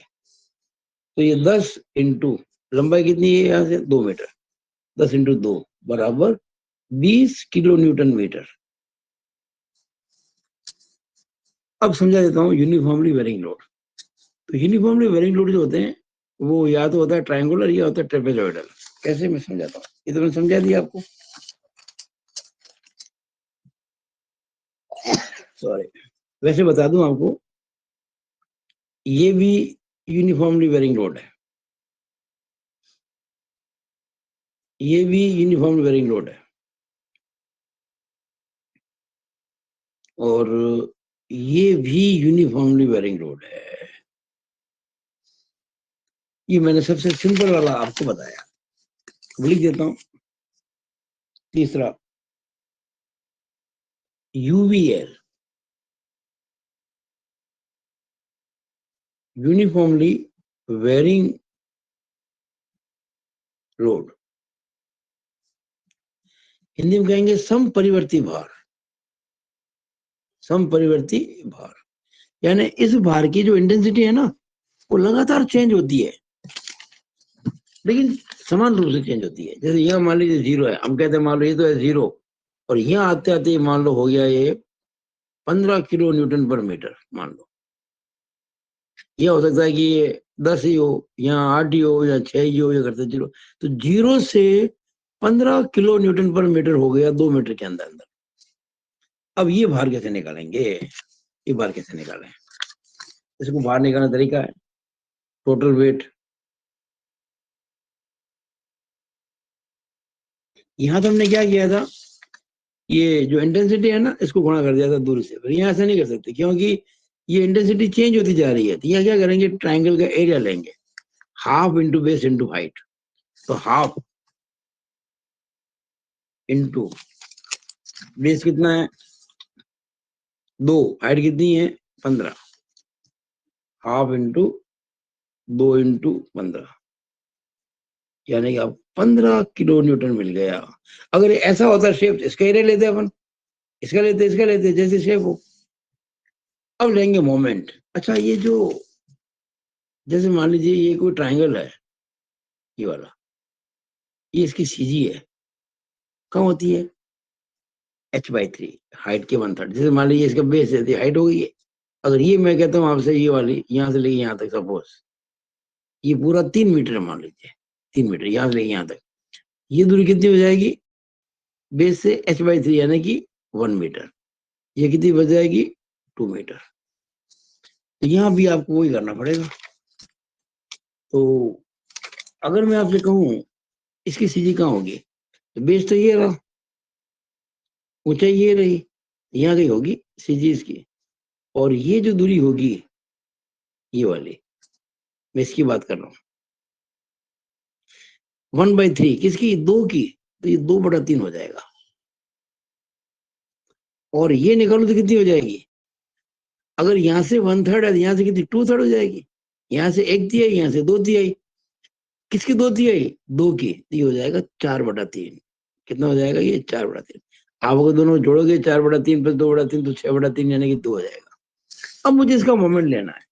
तो ये 10 इंटू लंबाई कितनी है यहाँ से 2 मीटर, 10 इंटू 2 बराबर 20 किलो न्यूटन मीटर। अब समझा देता हूँ यूनिफॉर्मली वेरिंग लोड। तो यूनिफॉर्मली वेरिंग लोड जो होते हैं वो या तो होता है ट्रायंगुलर या होता है ट्रेपेजॉइडल। कैसे, मैं समझाता हूँ, ये तो मैंने समझा दिया आपको, सॉरी। वैसे बता दूं आपको, ये भी यूनिफॉर्मली वेरिंग लोड है, ये भी यूनिफॉर्मली वेरिंग लोड है, और ये भी यूनिफॉर्मली वेरिंग लोड है। ये मैंने सबसे सिंपल वाला आपको बताया, लिख देता हूं। तीसरा UVL, uniformly varying load, Hindi में कहेंगे समपरिवर्ती भार। समपरिवर्ती भार यानी इस भार की जो इंटेंसिटी है ना, वो लगातार चेंज होती है, लेकिन समान रूप से चेंज होती है। जैसे यहाँ मान लीजिए 0 है, हम कहते हैं मान लो ये तो है 0, और यहाँ आते आते मान लो हो गया ये 15 किलो न्यूटन पर मीटर, मान लो। ये हो सकता है कि ये 10 ही हो, या 8 ही हो, या 6 ही हो, या करते 0, तो 0 से 15 किलो न्यूटन पर मीटर हो गया 2 मीटर के अंदर अंदर। अब ये भार कैसे निकालेंगे? ये भार कैसे निकालें? इसको बाहर निकालने का तरीका है टोटल वेट। यहाँ तो हमने क्या किया था, ये जो इंटेंसिटी है ना, इसको गुणा कर दिया था दूरी से। फिर यहाँ ऐसा नहीं कर सकते क्योंकि ये इंटेंसिटी चेंज होती जा रही है। तो यहाँ क्या करेंगे, ट्राइंगल का एरिया लेंगे, half into base into height. तो हाफ इंटू बेस कितना है 2, हाइट कितनी है 15, हाफ इंटू 2 इंटू 15, यानी कि आप 15 किलो न्यूटन मिल गया। अगर ऐसा होता शेप, इसका एरिया लेते अपन, इसका लेते जैसे शेप हो। अब लेंगे मोमेंट। अच्छा, ये जो, जैसे मान लीजिए ये कोई ट्राइंगल है, ये वाला, ये इसकी सीजी है, कहाँ होती है? h/3, हाइट के 1/3। जैसे मान लीजिए इसका बेस है, हाइट हो गई है। अगर ये मैं कहता हूँ आपसे, ये वाली यहाँ से लेके यहाँ तक, सपोज ये पूरा 3 मीटर है, मान लीजिए 3 मीटर यहाँ से लेके यहाँ तक, ये दूरी कितनी हो जाएगी बेस से? h/3 यानी कि 1 मीटर। ये कितनी बच जाएगी? 2 मीटर। तो यहाँ भी आपको वही करना पड़ेगा। तो अगर मैं आपसे कहूँ इसकी सीधी कहाँ होगी, तो बेस तो ये रहा, ऊंचाई ये रही, यहाँ कहीं होगी सीधी इसकी। और ये जो दूरी होगी, ये वाली, मैं इसकी बात कर रहा हूँ, 1/3 किसकी? 2 की। तो ये 2/3 हो जाएगा। और ये निकालो तो कितनी हो जाएगी? अगर यहाँ से 1/3 है तो यहाँ से कितनी? 2/3 हो जाएगी। यहाँ से 1/3, यहाँ से 2/3। किसकी 2/3? 2 की। तो ये हो जाएगा 4/3। कितना हो जाएगा ये? 4/3। आप अगर दोनों जोड़ोगे 4/3 + 2/3 तो 6/3 यानी कि 2 हो जाएगा। अब मुझे इसका मोमेंट लेना है।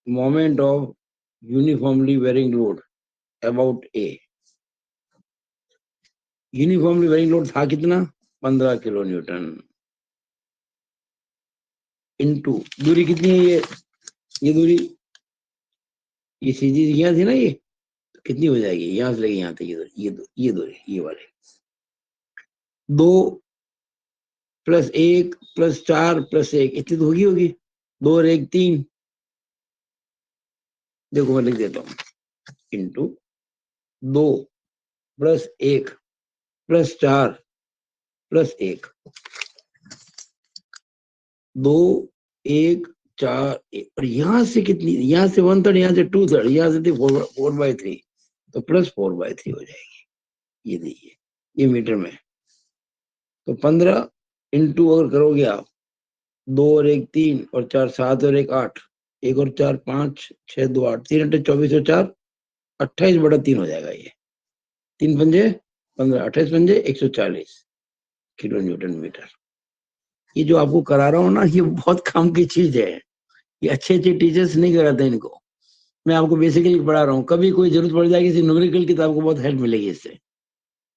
Moment of uniformly varying load about A. Uniformly varying load था कितना? 15 किलो न्यूटन। इनटू दूरी कितनी है ये दूरी, ये सीधी यहाँ थी ना, ये तो कितनी हो जाएगी? यहाँ से लेके यहाँ तक ये दूरी, ये वाले 2 + 1 + 4 + 1, इतनी तो होगी 2 और 1 3। देखो मैं लिख देता हूँ, इंटू 2 + 1 + 4 + 1, 2 1 4 1। और यहाँ से कितनी? यहाँ से 1/3, यहाँ से 2/3, यहाँ से थी 4/3, तो +4/3 हो जाएगी। ये देखिए, ये मीटर में। तो 15 इंटू अगर करोगे आप, 2 और 1 3 और 4 7 और 1 8, 1 और 4 5 6 2 8, 3 × 24 और 4 28/3 हो जाएगा। ये 3 पंजे 15, 28 पंजे 140 किलो न्यूटन मीटर। ये जो आपको करा रहा हूँ ना, ये बहुत काम की चीज है। ये अच्छे अच्छे टीचर्स नहीं कराते इनको। मैं आपको बेसिकली पढ़ा रहा हूँ, कभी कोई जरूरत पड़ जाएगी किसी न्यूमेरिकल की तो आपको बहुत हेल्प मिलेगी इससे।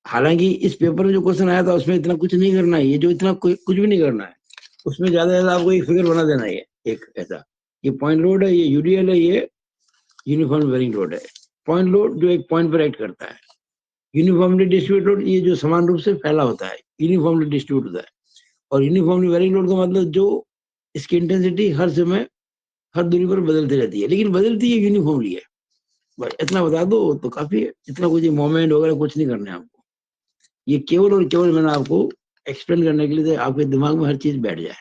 हालांकि इस पेपर में जो क्वेश्चन आया था उसमें इतना कुछ नहीं करना है, ये जो इतना कुछ भी नहीं करना है। उसमें ज्यादा से ज्यादा आपको एक फिगर बना देना है, एक ऐसा, ये पॉइंट लोड है, ये यूडीएल है, ये यूनिफॉर्म वेरिंग लोड है। पॉइंट लोड जो एक पॉइंट पर एक्ट करता है, यूनिफॉर्मली डिस्ट्रीब्यूट लोड ये जो समान रूप से फैला होता है, यूनिफॉर्मली डिस्ट्रीब्यूट होता है। और यूनिफॉर्मली वेरिंग लोड का मतलब जो इसकी इंटेंसिटी हर समय हर दूरी पर बदलती रहती है, लेकिन बदलती है यूनिफॉर्मली है। बस इतना बता दो तो काफी है। इतना कुछ मोमेंट वगैरह कुछ नहीं करना है आपको। ये केवल और केवल मैंने आपको एक्सप्लेन करने के लिए आपके दिमाग में हर चीज बैठ जाए।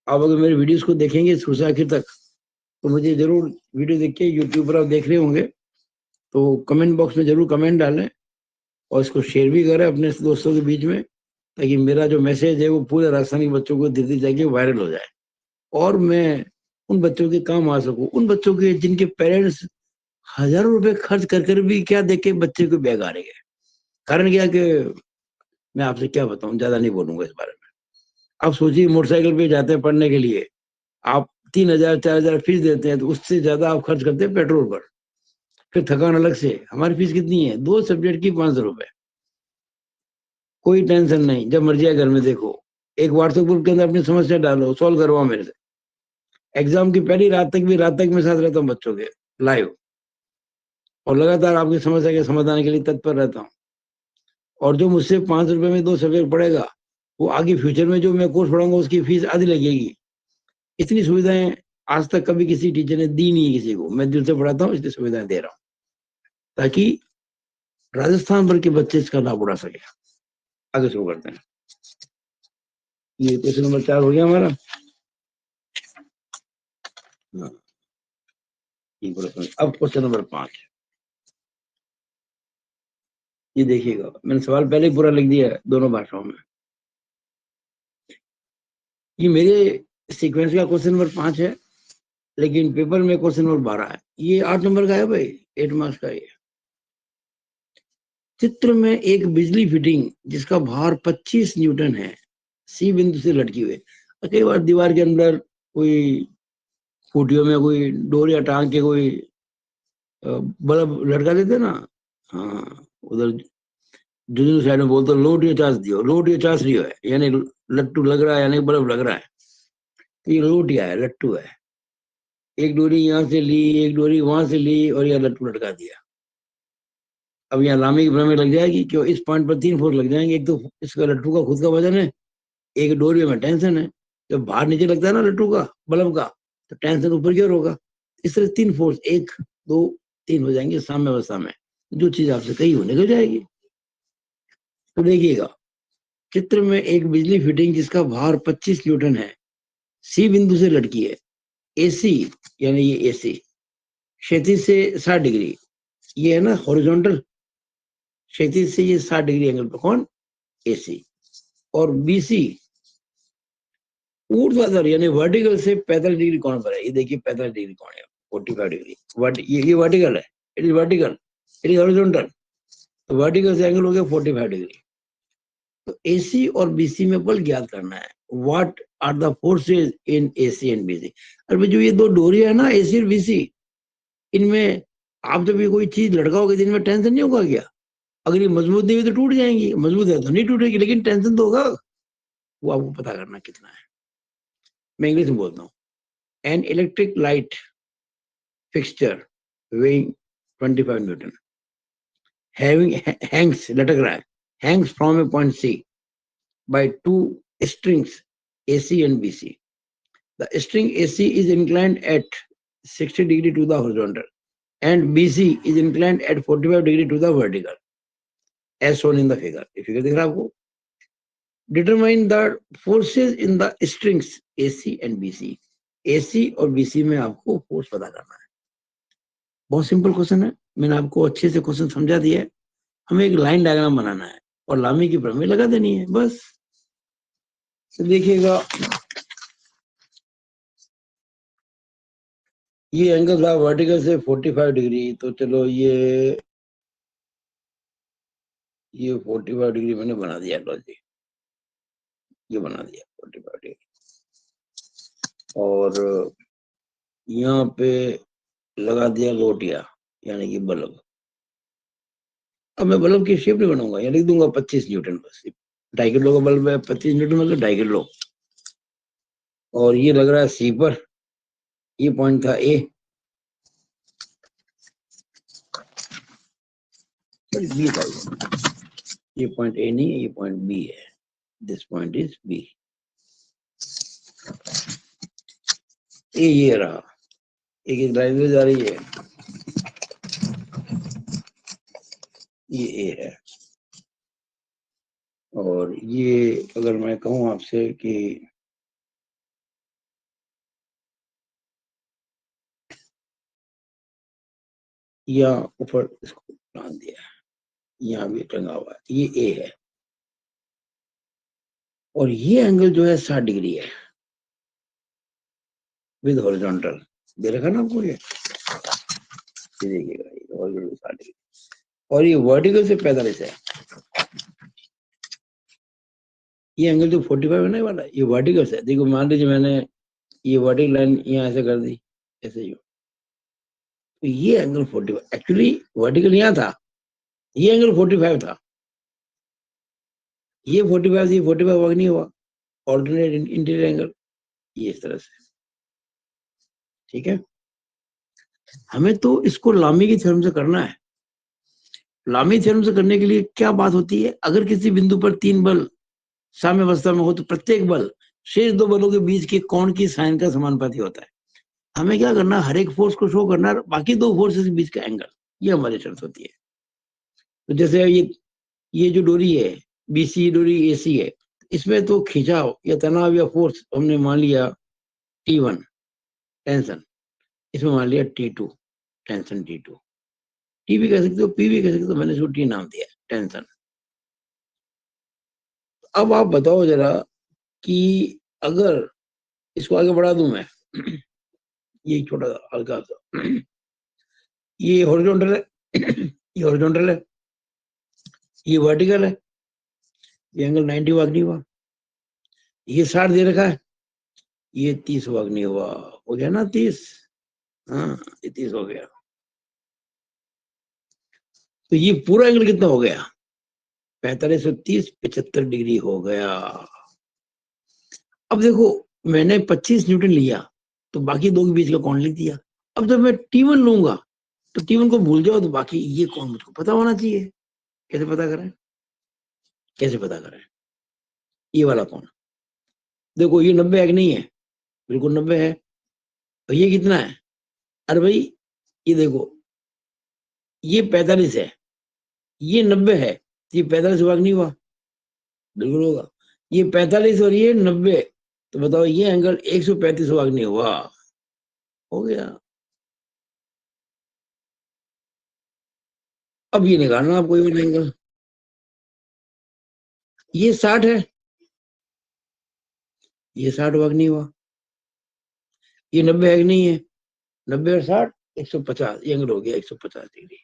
आप अगर मेरे वीडियोस को देखेंगे शुरू से आखिर तक, तो मुझे जरूर, वीडियो देख के यूट्यूब पर आप देख रहे होंगे तो कमेंट बॉक्स में जरूर कमेंट डालें, और इसको शेयर भी करें अपने दोस्तों के बीच में, ताकि मेरा जो मैसेज है वो पूरे राजस्थान के बच्चों को धीरे धीरे जाके वायरल हो जाए, और मैं उन बच्चों के काम आ सकूं, उन बच्चों के जिनके पेरेंट्स हजारों रुपए खर्च कर भी क्या देखे बच्चे को बैग आ रहे हैं। कारण क्या कि, मैं आपसे क्या बताऊं, ज्यादा नहीं बोलूंगा इस बारे में। आप सोचिए, मोटरसाइकिल पे जाते हैं पढ़ने के लिए, आप 3,000 4,000 फीस देते हैं, तो उससे ज्यादा आप खर्च करते हैं पेट्रोल पर, फिर थकान अलग से। हमारी फीस कितनी है? 2 सब्जेक्ट की 500 रुपए। कोई टेंशन नहीं, जब मर्जी आए घर में देखो, एक व्हाट्सएप ग्रुप के अंदर अपनी समस्या डालो, सॉल्व करवाओ मेरे से। एग्जाम की पहली रात तक भी, रात तक मैं साथ रहता हूँ बच्चों के लाइव, और लगातार आपकी समस्या के समाधान के लिए तत्पर रहता हूँ। और जो मुझसे 500 रुपए में 2 सब्जेक्ट पढ़ेगा, वो आगे फ्यूचर में जो मैं कोर्स पढ़ाऊंगा उसकी फीस आधी लगेगी। इतनी सुविधाएं आज तक कभी किसी टीचर ने दी नहीं है किसी को। मैं दिल से पढ़ाता हूँ, इसलिए सुविधाएं दे रहा हूँ, ताकि राजस्थान भर के बच्चे इसका लाभ उठा सके। आगे शुरू करते हैं। ये क्वेश्चन नंबर 4 हो गया हमारा। हाँ, अब क्वेश्चन नंबर 5। ये देखिएगा, मैंने सवाल पहले ही पूरा लिख दिया है दोनों भाषाओं में। ये मेरे सीक्वेंस का क्वेश्चन नंबर 5 है। लेकिन पेपर में क्वेश्चन नंबर 12 है। ये 8 नंबर का है भाई, 8 मार्क्स का ये। चित्र में एक बिजली फिटिंग जिसका भार 25 न्यूटन है सी बिंदु से लटकी हुई। कई बार दीवार के अंदर कोई खूटियों में कोई डोरिया टांग के कोई बल्ब लटका देते ना। हाँ, उधर दूसरी साइड में बोलते लोट या चार्ज दियो, लोट या चार्ज दियो है, यानी लट्टू लग रहा है, यानी बल्ब लग रहा है। तो ये लोटिया है, लट्टू है। एक डोरी यहाँ से ली, एक डोरी वहां से ली और यह लट्टू लटका दिया। अब यहाँ लामी की भ्रम लग जाएगी, क्यों इस पॉइंट पर 3 फोर्स लग जाएंगे। एक तो इसका लट्टू का खुद का वजन है, एक डोरी में टेंशन है। जब बाहर नीचे लगता है ना लट्टू का, बल्ब का, तो टेंशन ऊपर की ओर होगा। इस तरह 3 फोर्स, 1 2 3 हो जाएंगे साम्य अवस्था में। जो चीज आपसे कही हो निकल जाएगी। तो देखिएगा, चित्र में एक बिजली फिटिंग जिसका भार 25 न्यूटन है सी बिंदु से लटकी है। एसी, यानी ये एसी क्षैतिज से 60 डिग्री, ये है ना हॉरिजॉन्टल, क्षैतिज से ये 60 डिग्री एंगल पर, कौन, एसी। और बीसी ऊर्ध्वाधर यानी वर्टिकल से 45 डिग्री कोण पर है। ये देखिए 45 डिग्री कोण है, 45 डिग्री। ये वर्टिकल है, it is vertical, it is horizontal. तो वर्टिकल से एंगल हो गया 45 डिग्री। तो एसी और बीसी में बल ज्ञात करना है। What are the forces in AC and BC. अरे जो ये दो डोरी है ना, एसी और बीसी, इनमें आप जब ये कोई चीज लटकाओगे तो इनमें टेंशन नहीं होगा क्या? अगर ये मजबूत नहीं हुई तो टूट जाएंगी, मजबूत है तो नहीं टूटेगी, लेकिन टेंशन तो होगा। वो आपको पता करना कितना है। मैं इंग्लिश में बोलता हूँ। An electric light fixture weighing 25 Newton having hangs, लटक रहा है, hangs from a point C by 2 strings AC and BC. The string AC is inclined at 60 degree to the horizontal and BC is inclined at 45 degree to the vertical as shown in the figure. ये figure दिख रहा है आपको? Determine the forces in the strings AC and BC. AC और BC में आपको force पता करना है। बहुत सिंपल क्वेश्चन है, मैंने आपको अच्छे से क्वेश्चन समझा दिया है। हमें एक लाइन डायग्राम बनाना है और लामी की प्रमेय लगा देनी है बस। तो देखिएगा, ये एंगल था वर्टिकल से 45 डिग्री। तो चलो ये 45 डिग्री मैंने बना दिया। लो जी, ये बना दिया 45 डिग्री। और यहाँ पे लगा दिया लोटिया, यानी कि बल्ब। अब मैं बल्ब की शेप नहीं बनाऊंगा, यहाँ लिख दूंगा 25 न्यूटन बस। 2.5 किलो का बल्ब है, 25 न्यूटन मतलब 2.5 किलो। और ये लग रहा है सी पर, ये पॉइंट था ए, बी था ये पॉइंट ए नहीं है, ये पॉइंट बी है। This point is B. ये रहा, एक लाइन जा रही है, ये ए है। और ये अगर मैं कहूं आपसे कि यहाँ ऊपर इसको बांध दिया है, यहाँ भी टंगा हुआ है, ये ए है। और ये एंगल जो है 60 डिग्री है विद हॉरिजॉन्टल। दे रखा ना आपको ये देखिएगा, ये हॉरिजॉन्टल 60 डिग्री और ये वर्टिकल से 45 है। ये एंगल जो 45 है ना वाला, ये वर्टिकल से। देखो मान लीजिए मैंने ये वर्टिकल लाइन यहाँ ऐसे कर दी, ऐसे ही। तो ये एंगल 45, एक्चुअली वर्टिकल यहाँ था, ये एंगल 45 था। ये 45 से 45 वर्क नहीं हुआ, ऑल्टरनेट इंटीरियर एंगल, ये इस तरह से। ठीक है, हमें तो इसको लामी की थ्योरम से करना है। लामी थ्योरम से करने के लिए क्या बात होती है, अगर किसी बिंदु पर 3 बल साम्य अवस्था में हो तो प्रत्येक बल शेष 2 बलों के बीच के कोण की साइन का समानुपाती होता है। हमें क्या करना, हर एक फोर्स को शो करना, बाकी 2 फोर्सेस के बीच का एंगल, ये हमारी शर्त होती है। तो जैसे ये जो डोरी है, बीसी डोरी एसी है, इसमें तो खिंचाव या तनाव या फोर्स हमने मान लिया T1 टेंशन, इसमें मान लिया T2 टेंशन, T2 टी भी कह सकते हो, पी भी कह सकते हो, मैंने इसको टी नाम दिया टेंशन। अब आप बताओ जरा कि अगर इसको आगे बढ़ा दूं मैं ये छोटा हल्का सा, ये हॉरिजॉन्टल है, ये हॉरिजॉन्टल है, ये वर्टिकल है, ये एंगल 90 हुआ नहीं हुआ, ये 60 दे रखा है, ये 30 हुआ नहीं हुआ, हो गया ना 30। हाँ ये 30 हो गया। तो ये पूरा एंगल कितना हो गया, 4530 75 डिग्री हो गया। अब देखो मैंने 25 न्यूटन लिया तो बाकी दो के बीच का कौन लिख दिया। अब जब मैं T1 लूंगा तो T1 को भूल जाओ, तो बाकी ये कौन मुझको पता होना चाहिए। कैसे पता करें, कैसे पता करें, ये वाला कौन। देखो ये 90 है कि नहीं है, बिल्कुल 90 है। तो ये कितना है, अरे भाई ये देखो ये 45 है, ये 90 है, तो ये 45 भाग नहीं हुआ, बिल्कुल होगा। ये 45 और ये 90, तो बताओ ये एंगल 135 भाग नहीं हुआ, हो गया। अब ये निकालना आपको, ये एंगल, ये 60 है, ये 60 भाग नहीं हुआ, ये 90 है कि नहीं है, 90 और 60 150, ये एंगल हो गया 150 डिग्री।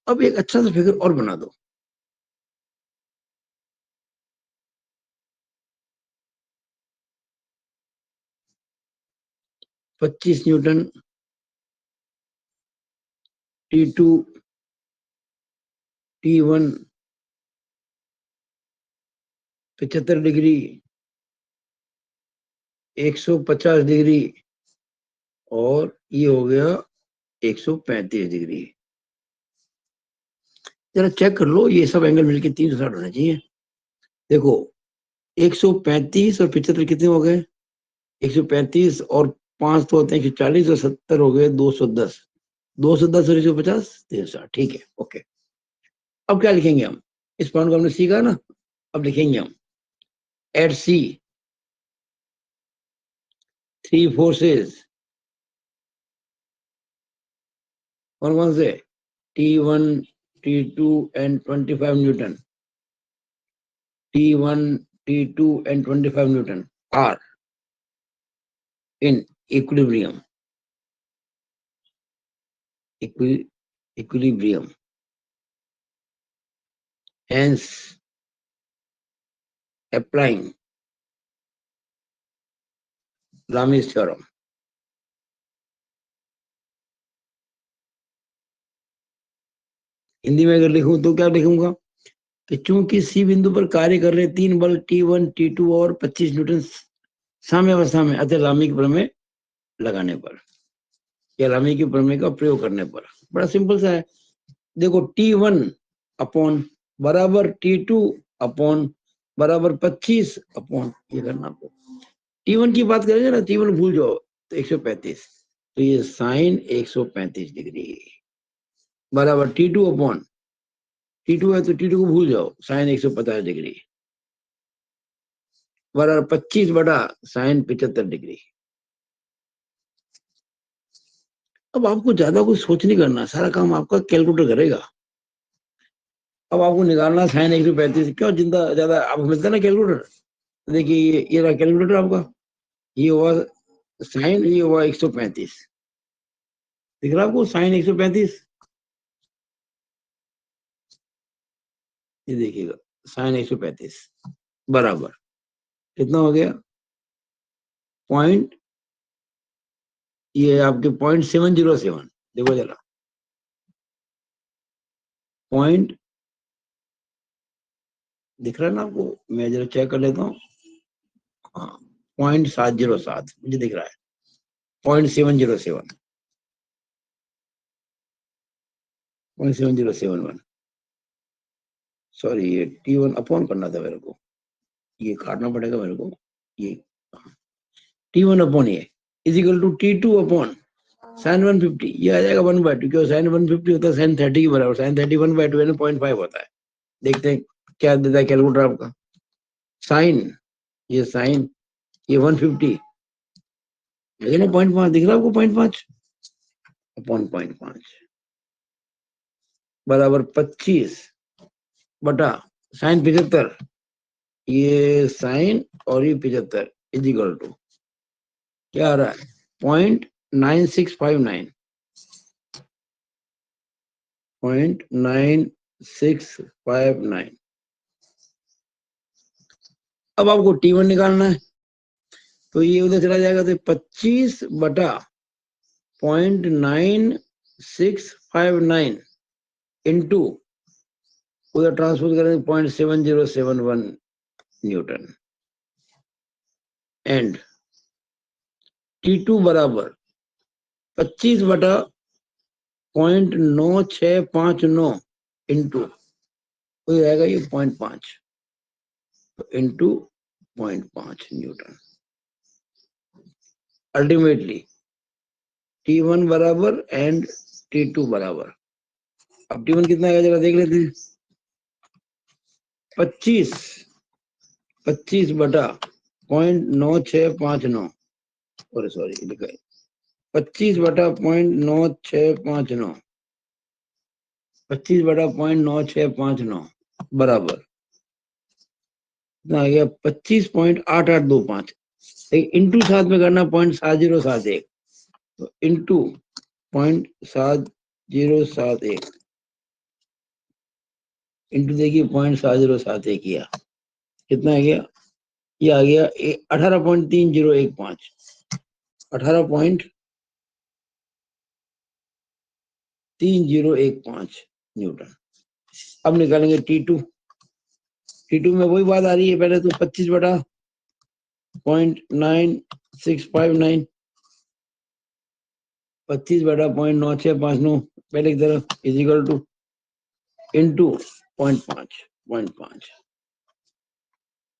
अब एक अच्छा सा फिगर और बना दो, 25 Newton T2 T1 75 degree 150 degree और ये हो गया 135 डिग्री। जरा चेक कर लो, ये सब एंगल मिलके 360 होने चाहिए। देखो 135 और 75 कितने हो गए, 135 और 5 तो होते हैं 140 और 70 हो गए 210, 210 और 150 360, ठीक है ओके। अब क्या लिखेंगे हम, इस पॉइंट को हमने सीखा ना, अब लिखेंगे हम एट सी थ्री फोर्सेस, कौन कौन से, T1 T2 and 25 newton, T1 T2 and 25 newton are in equilibrium, equilibrium, hence applying Lami's theorem। Hindi में अगर लिखूं तो क्या लिखूंगा कि चूंकि सी बिंदु पर कार्य कर रहे तीन बल T1 T2 और 25 न्यूटन साम्य अवस्था में, अतः लामी के प्रमेय लगाने पर या लामी के प्रमेय का प्रयोग करने पर, बड़ा सिंपल सा है। देखो T1 अपॉन बराबर T2 अपॉन बराबर 25 अपॉन, ये करना आपको। T1 की बात करेंगे ना, T1 भूल जाओ तो 135, तो ये साइन 135 डिग्री बराबर T2 अपॉन, T2 है तो T2 को भूल जाओ, साइन 150 डिग्री बराबर 25 बटा साइन 75 डिग्री। अब आपको ज्यादा कुछ सोच नहीं करना, सारा काम आपका कैलकुलेटर करेगा। अब आपको निकालना साइन 135, क्यों चिंता ज्यादा, आपको मिलता है ना कैलकुलेटर, देखिए ये रहा कैलकुलेटर आपका, ये हुआ साइन, ये हुआ 135, दिख रहा आपको साइन 135, ये देखिएगा साइन 135 बराबर कितना हो गया, पॉइंट, ये आपके 0.707, देखो जरा पॉइंट दिख रहा है ना आपको, मैं जरा चेक कर लेता हूँ, हाँ 0.707 मुझे दिख रहा है, 0.7071, 0.7071, सॉरी ये T1 अपॉन करना था मेरे को, ये काटना पड़ेगा मेरे को, ये T1 अपॉन ये is equal to T2 upon sine 150, ये आ जाएगा 1/2, क्यों साइन 150 होता है साइन 30 के बराबर, साइन 30 1/2 यानी 0.5 होता है। देखते हैं क्या देता है कैलकुलेटर आपका, साइन, ये साइन, ये 150 लेकिन 0.5 दिख रहा है आपको, 0.5 अपॉन 0.5 बराबर 25 बटा साइन 75, ये साइन और ये 75, इज इक्वल टू क्या आ रहा है 0.9659 0.9659। अब आपको T1 निकालना है, तो ये उधर चला जाएगा, तो 25/0.9659 इंटू उधर ट्रांसपोज करेंगे 0.7071 न्यूटन एंड T2 बराबर 25/0.9659 इंटू हो जाएगा ये 0.5 इंटू 0.5 न्यूटन। अल्टीमेटली T1 बराबर एंड T2 बराबर, अब T1 कितना आएगा जरा देख लेते हैं। 25/0.9659 और सॉरी लिखा है 25/0.9659 25/0.9659 बराबर कितना आ गया 25.8825। इंटू साथ में करना 0.7071, तो इंटू 0.7071 इंटू देखिए 0.7071 किया, कितना आ गया, ये आ गया 18.3015 18.3015 न्यूटन। अब निकालेंगे T2। T2 में वही बात आ रही है, पहले तो 25/0.9659 25/0.9659 पहले की तरफ इज इक्वल टू इंटू 0.5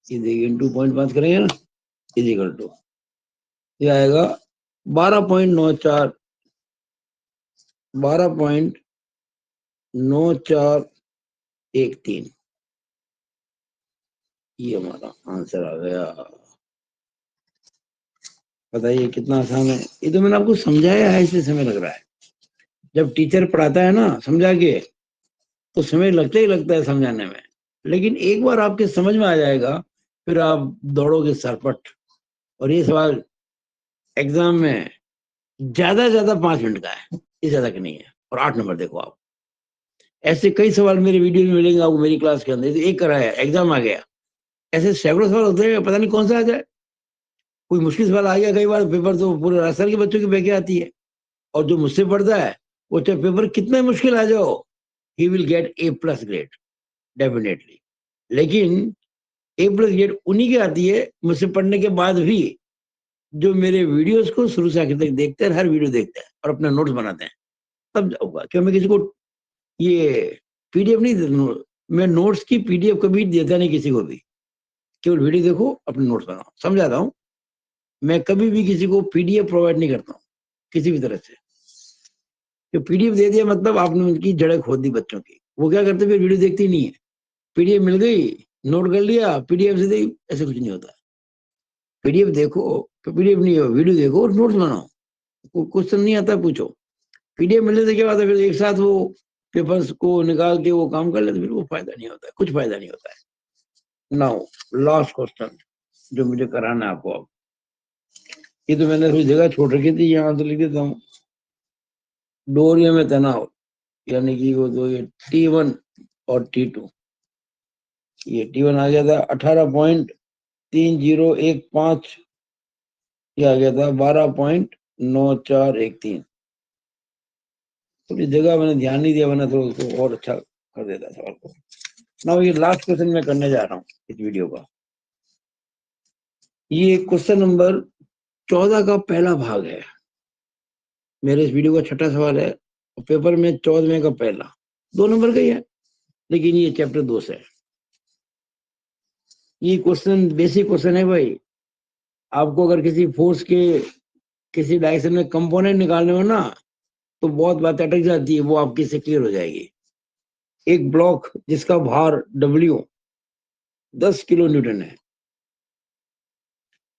ये देखिए इंटू 0.5 करेंगे ना इज इक्वल टू ये आएगा 12.9413 ये हमारा आंसर आ गया। बताइए कितना आसान है, ये तो मैंने आपको समझाया है इसलिए समय लग रहा है। जब टीचर पढ़ाता है ना समझा के तो समय लगता ही लगता है समझाने में, लेकिन एक बार आपके समझ में आ जाएगा फिर आप दौड़ोगे सरपट। और ये सवाल एग्जाम में ज्यादा 5 मिनट का है, ये ज्यादा का नहीं है। और 8 नंबर देखो आप, ऐसे कई सवाल मेरे वीडियो में मिलेंगे आपको मेरी क्लास के अंदर। एक कराया एग्जाम आ गया, ऐसे सैकड़ों सवाल होते हैं, पता नहीं कौन सा आ जाए। कोई मुश्किल सवाल आ गया, कई बार पेपर तो पूरे राजस्थान के बच्चों की बेके आती है, और जो मुझसे पढ़ता है वो चाहे पेपर कितना मुश्किल आ जाओ he will get A+ grade definitely. लेकिन A+ ग्रेड उन्हीं की आती है मुझसे पढ़ने के बाद भी, जो मेरे वीडियोस को शुरू से आखिर तक देखते हैं, हर वीडियो देखते हैं और अपने नोट्स बनाते हैं, तब जाऊंगा। क्यों मैं किसी को ये PDF नहीं देता, मैं नोट्स की PDF कभी देता नहीं किसी को भी, केवल वीडियो देखो अपने नोट्स बनाओ। समझाता हूँ, मैं कभी भी किसी को PDF प्रोवाइड नहीं करता हूँ किसी भी तरह से। जो PDF दे दिया मतलब आपने उनकी जड़ें खोद दी बच्चों की, वो क्या करते फिर वीडियो देखते ही नहीं है। PDF मिल गई, नोट कर लिया, PDF से दी, ऐसे कुछ नहीं होता। PDF देखो, PDF नहीं हो वीडियो देखो और नोट्स बनाओ। क्वेश्चन नहीं आता पूछो, PDF मिलने से क्या बात है, फिर एक साथ वो पेपर्स को निकाल के वो काम कर लेते, फिर वो फायदा नहीं होता है, कुछ फायदा नहीं होता है। नाउ लास्ट क्वेश्चन जो मुझे कराना है आपको। अब ये तो मैंने थोड़ी जगह छोड़ रखी थी, यहाँ तो लिख देता हूँ। डोरिया में तनाव यानी कि वो तो ये T1 और T2, ये T1 आ गया था 18.3015, ये आ गया था 12.9413। थोड़ी जगह मैंने ध्यान नहीं दिया, वरना तो उसको और अच्छा कर देता सवाल को। ना ये लास्ट क्वेश्चन मैं करने जा रहा हूँ इस वीडियो का। ये क्वेश्चन नंबर 14 का पहला भाग है, मेरे इस वीडियो का छठा सवाल है। पेपर में 14वें का पहला 2 नंबर का ही है, लेकिन ये चैप्टर 2 से है। ये क्वेश्चन बेसिक क्वेश्चन है भाई। आपको अगर किसी फोर्स के किसी डायरेक्शन में कंपोनेंट निकालने हो ना, तो बहुत बात अटक जाती है, वो आपकी से क्लियर हो जाएगी। एक ब्लॉक जिसका भार W 10 किलो न्यूटन है,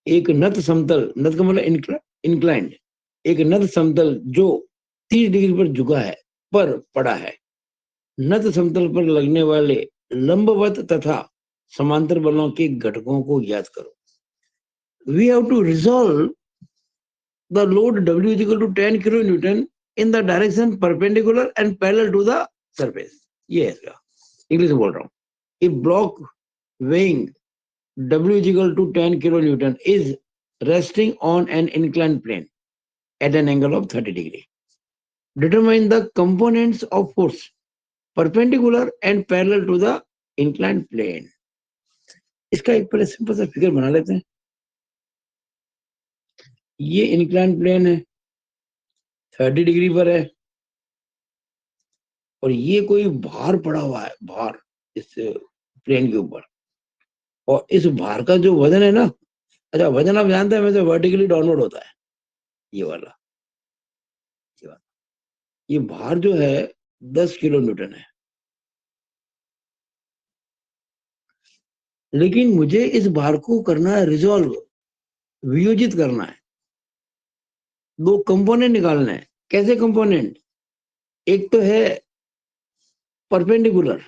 एक नत समतल, नत का मतलब इंक्लाइंड, एक नत समतल जो 30 डिग्री पर झुका है पर पड़ा है। नत समतल पर लगने वाले लंबवत तथा समांतर बलों के घटकों को ज्ञात करो। we have to resolve the load W is equal to 10 kilonewton in the direction perpendicular and parallel to the surface. ये है इसका, इंग्लिश में बोल रहा हूँ. If block weighing W is equal to 10 kilonewton is resting on an inclined plane at an angle of 30 degree. Determine the components of force perpendicular and parallel to the inclined plane. इसका एक पहले simple सा figure बना लेते हैं. ये incline plane है, 30 degree पर है, और ये कोई भार पड़ा हुआ है, भार इस प्लेन के ऊपर, और इस भार का जो वजन है ना, अच्छा वजन आप जानते हैं वैसे वर्टिकली डाउनवर्ड होता है, ये वाला, ये भार जो है 10 किलो न्यूटन है. लेकिन मुझे इस भार को करना है रिजॉल्व, वियोजित करना है. दो कंपोनेंट निकालना है. कैसे कंपोनेंट? एक तो है परपेंडिकुलर,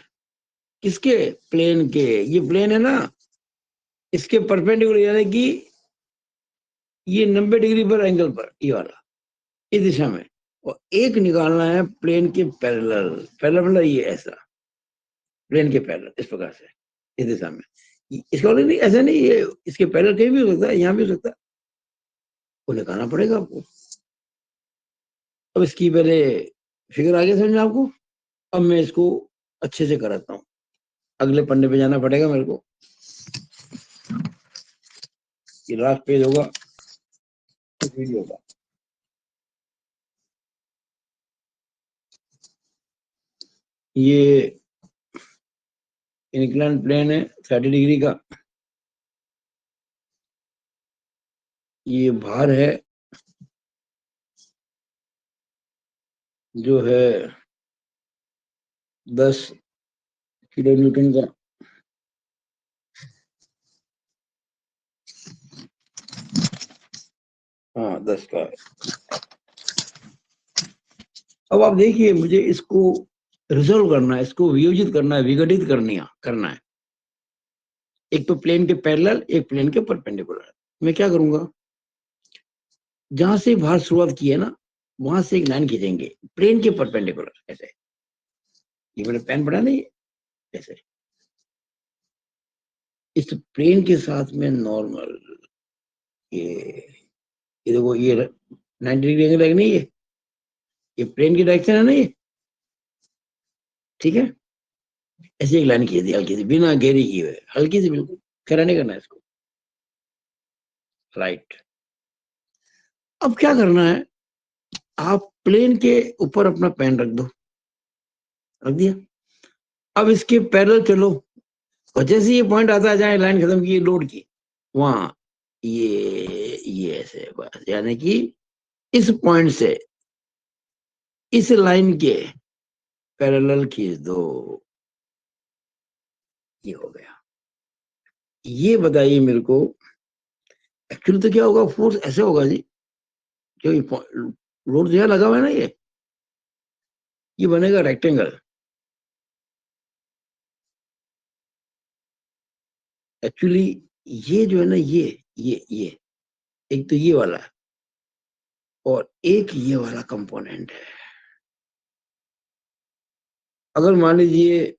किसके? प्लेन के. ये प्लेन है ना, इसके परपेंडिकुलर, यानी कि ये 90 डिग्री पर एंगल पर, ये वाला इस दिशा में. और एक निकालना है प्लेन के पैरेलल. पैरेलल मतलब ये ऐसा, प्लेन के पैरेलल इस प्रकार से, इस दिशा में. इसका नहीं, ऐसा नहीं, ये इसके पैरेलल कहीं भी हो सकता है, यहाँ भी हो सकता है, वो निकालना पड़ेगा आपको. अब इसकी पहले फिगर आगे समझ में आपको. अब मैं इसको अच्छे से कराता हूँ. अगले पन्ने पे जाना पड़ेगा मेरे को. ये लास्ट पेज होगा इस वीडियो का. ये इंक्लाइन प्लेन है 30 डिग्री का. ये भार है जो है 10 किलो न्यूटन का. हाँ 10 का है. अब आप देखिए, मुझे इसको रिजोल्व करना है, इसको वियोजित करना है, विघटित करना है. एक तो प्लेन के पैरेलल, एक प्लेन के परपेंडिकुलर. मैं क्या करूंगा, जहां से भार शुरुआत की है ना, वहां से एक लाइन खींचेंगे प्लेन के परपेंडिकुलर, ऐसे. ये मैंने पेन पढ़ा नहीं, ऐसे इस प्लेन के साथ में नॉर्मल. ये देखो, ये 90 डिग्री एंगल है नहीं, ये प्लेन की डायरेक्शन है ना, ये ठीक है. ऐसे एक लाइन खींच दी, हल्की सी, बिना घेरी की हुए, हल्की सी, बिल्कुल खड़ा नहीं करना है इसको. राइट. अब क्या करना है, आप प्लेन के ऊपर अपना पेन रख दो. रख दिया. अब इसके पैरेलल चलो, और जैसे ये पॉइंट आता है जहां लाइन खत्म की लोड की, वहां ये ऐसे बस, यानी कि इस पॉइंट से इस लाइन के पैरेलल खींच दो. ये हो गया. ये बताइए मेरे को, एक्चुअली तो क्या होगा, फोर्स ऐसे होगा जी, जो लोड जो है लगा हुआ है ना, ये बनेगा रेक्टेंगल. एक्चुअली ये जो है ना, ये एक तो ये वाला है, और एक ये वाला कंपोनेंट है. अगर मान लीजिए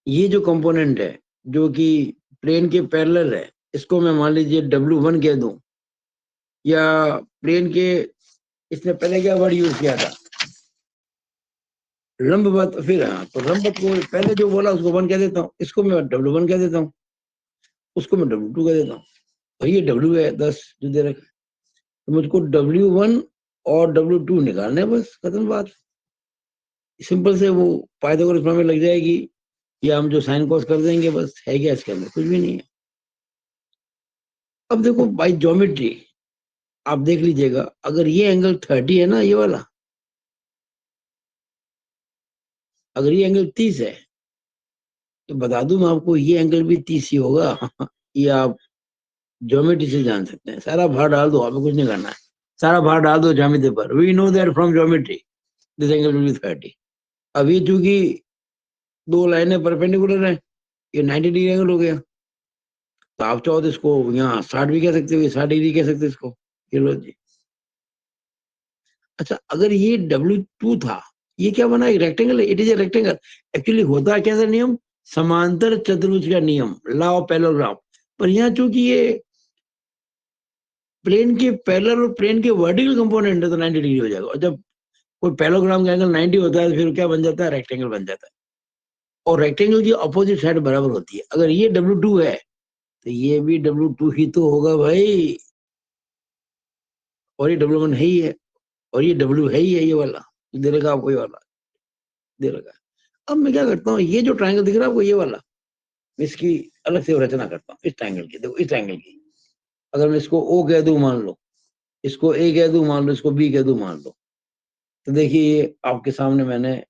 ये जो कंपोनेंट है जो कि प्लेन के पैरेलल है, इसको मैं मान लीजिए W1 कह दूं, या प्लेन के, इसने पहले क्या वर्ड यूज किया था, लंबवत. फिर हाँ, तो लंबवत को पहले जो बोला उसको 1 कह देता हूँ, इसको मैं W1 कह देता हूँ, उसको मैं W2 कह देता हूँ, और ये W है 10 जो दे रखा. तो मुझको W1 और W2 निकालने, बस खत्म बात. सिंपल से वो पाइथागोरस प्रमेय लग जाएगी, या हम जो साइन कॉस कर देंगे, बस. है क्या इसके अंदर? कुछ भी नहीं है. अब देखो बाई ज्योमेट्री आप देख लीजिएगा, अगर ये एंगल 30 है ना, ये वाला, अगर ये एंगल 30 है, तो बता दूं मैं आपको, ये एंगल भी 30 ही होगा. ये आप ज्योमेट्री से जान सकते हैं. सारा भार डाल दो, आपको कुछ नहीं करना है, सारा भार डाल दो ज्यामिति पर. We know that from geometry this angle will be 30. अब ये चूंकि दो लाइनें परपेंडिकुलर हैं, ये 90 डिग्री एंगल हो गया. तो आप चाहो तो इसको यहाँ 60 भी कह सकते हो, 60 डिग्री कह सकते हो इसको। ये लो जी। अच्छा, अगर ये W2 था, ये क्या बना, एक रेक्टेंगल है, it is a rectangle. Actually होता है कैसा नियम, समांतर चतुर्भुज का नियम, लॉ ऑफ पैरेललोग्राम। पर यहाँ चूंकि ये प्लेन के पैरेलल और प्लेन के वर्टिकल कंपोनेंट है तो 90 डिग्री हो जाएगा। और जब कोई पैरेललोग्राम का एंगल 90 होता है तो फिर क्या बन जाता है, रेक्टेंगल बन जाता है। और रेक्टेंगल की अपोजिट साइड बराबर होती है। अगर ये W2 है तो ये भी W2 ही तो होगा भाई। और ये W1 है ही है, और ये W है ही है, ये वाला दे रखा आपको, ये वाला दे रखा है। अब मैं क्या करता हूँ, ये जो ट्रायंगल दिख रहा है आपको, ये वाला, इसकी अलग से रचना करता हूँ। इस ट्रायंगल की देखो, इस ट्रायंगल की अगर मैं इसको O कह दूं मान लो, इसको A कह दूं मान लो, इसको B कह दूं मान लो, तो देखिए ये आपके सामने मैंने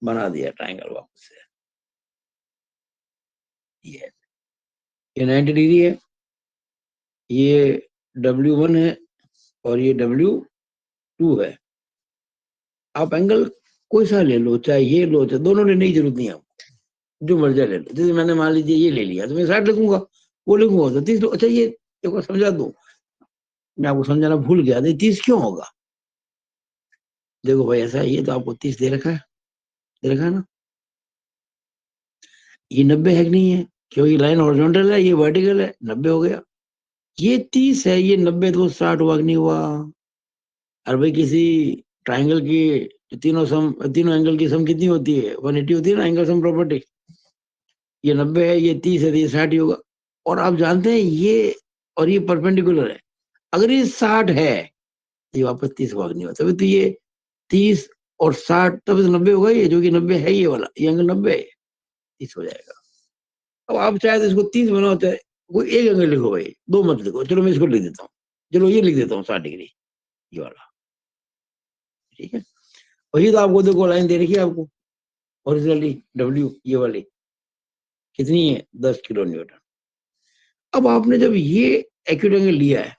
बना दिया ट्रायंगल वापस से। ये 90 डिग्री है, ये W1 है और ये W2 है। आप एंगल कोई सा ले लो, चाहे ये लो चाहे दोनों लेने की जरूरत नहीं है आपको, जो मर्जी ले लो। जैसे मैंने मान लीजिए ये ले लिया तो मैं 60 लिखूंगा, वो लिखूंगा तो 30। अच्छा, ये देखो समझा दो, मैं आपको समझाना भूल गया, 30 क्यों होगा। देखो भाई ऐसा है, ये तो आपको 30 दे रखा है ना। ये 90 है कि नहीं है, क्योंकि लाइन हॉरिजॉन्टल है, ये वर्टिकल है, 90 हो गया। ये 30 है, ये 90 तो 60 हुआ कि नहीं हुआ। और भाई किसी ट्राइंगल की तीनों एंगल की सम कितनी होती है, 180 होती है ना, एंगल सम प्रॉपर्टी। ये 90 है, ये 30 है, तो ये 60 ही होगा। और आप जानते हैं ये और ये परपेंडिकुलर है, अगर ये 60 है ये वापस 30 भाग नहीं होता, तभी तो ये 30 और 60 तब 90 होगा। ये जो कि 90 है, ये वाला ये एंगल 90 है, 30 हो जाएगा। अब आप चाहे तो इसको 30 बनाओ, चाहे कोई एक एंगल लिखो भाई, दो मत लिखो। चलो मैं इसको लिख देता हूँ, चलो ये लिख देता हूँ 60 डिग्री, ये वाला, ठीक है। वही तो आपको देखो लाइन दे रखी है आपको ओरिजिनली, W ये वाली कितनी है, 10 किलो न्यूटन। अब आपने जब ये एक्यूट एंगल लिया है,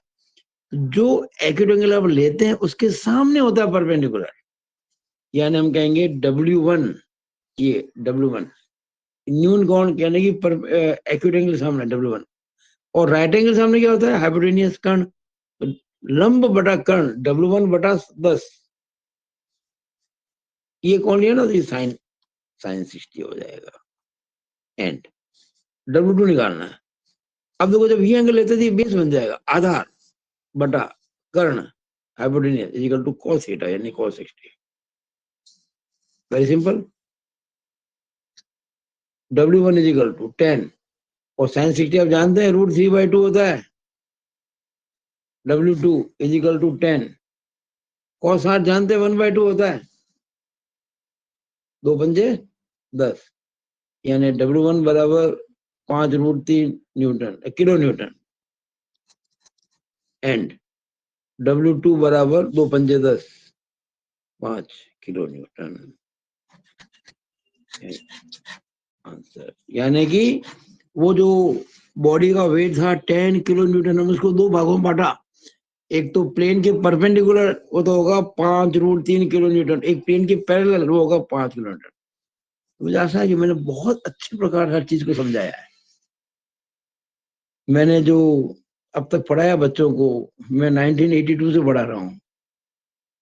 जो एक्यूट एंगल आप लेते हैं उसके सामने होता है परपेंडिकुलर, यानी हम कहेंगे W1, ये W1 न्यून कोण कहने की एक्यूट एंगल सामने W1। और राइट एंगल सामने क्या होता है, हाइपोटेनियस कर्ण, लंब बटा कर्ण W1 बटा 10। ये कौन लिया ना, तो ये साइन साइन 60 हो जाएगा। एंड W2 निकालना है। अब देखो जब ये एंगल लेते थे, बेस बन जाएगा, आधार बटा कर्ण hypotenuse is equal to cos theta, यानी cos 60। Very simple. W1 is equal to 10 और साइन 60 आप जानते हैं √3/2 होता है। W2 is equal to 10, cos 60 जानते हैं 1/2 होता है, 2 पंजे 10, यानी W1 बराबर 5√3 Newton kilo Newton, and W2 बराबर 2 पंजे 10, 5 किलो न्यूटन आंसर। यानी कि वो जो बॉडी का वेट था 10 किलो न्यूटन, हम उसको दो भागों में बांटा। एक तो प्लेन के परपेंडिकुलर वो तो होगा 5√3 किलो न्यूटन, एक प्लेन के पैरेलल वो होगा 5 किलो न्यूटन। मुझे आशा है कि मैंने बहुत अच्छे प्रकार हर चीज को समझाया है। मैंने जो अब तक पढ़ाया बच्चों को, मैं 1982 से पढ़ा रहा हूँ।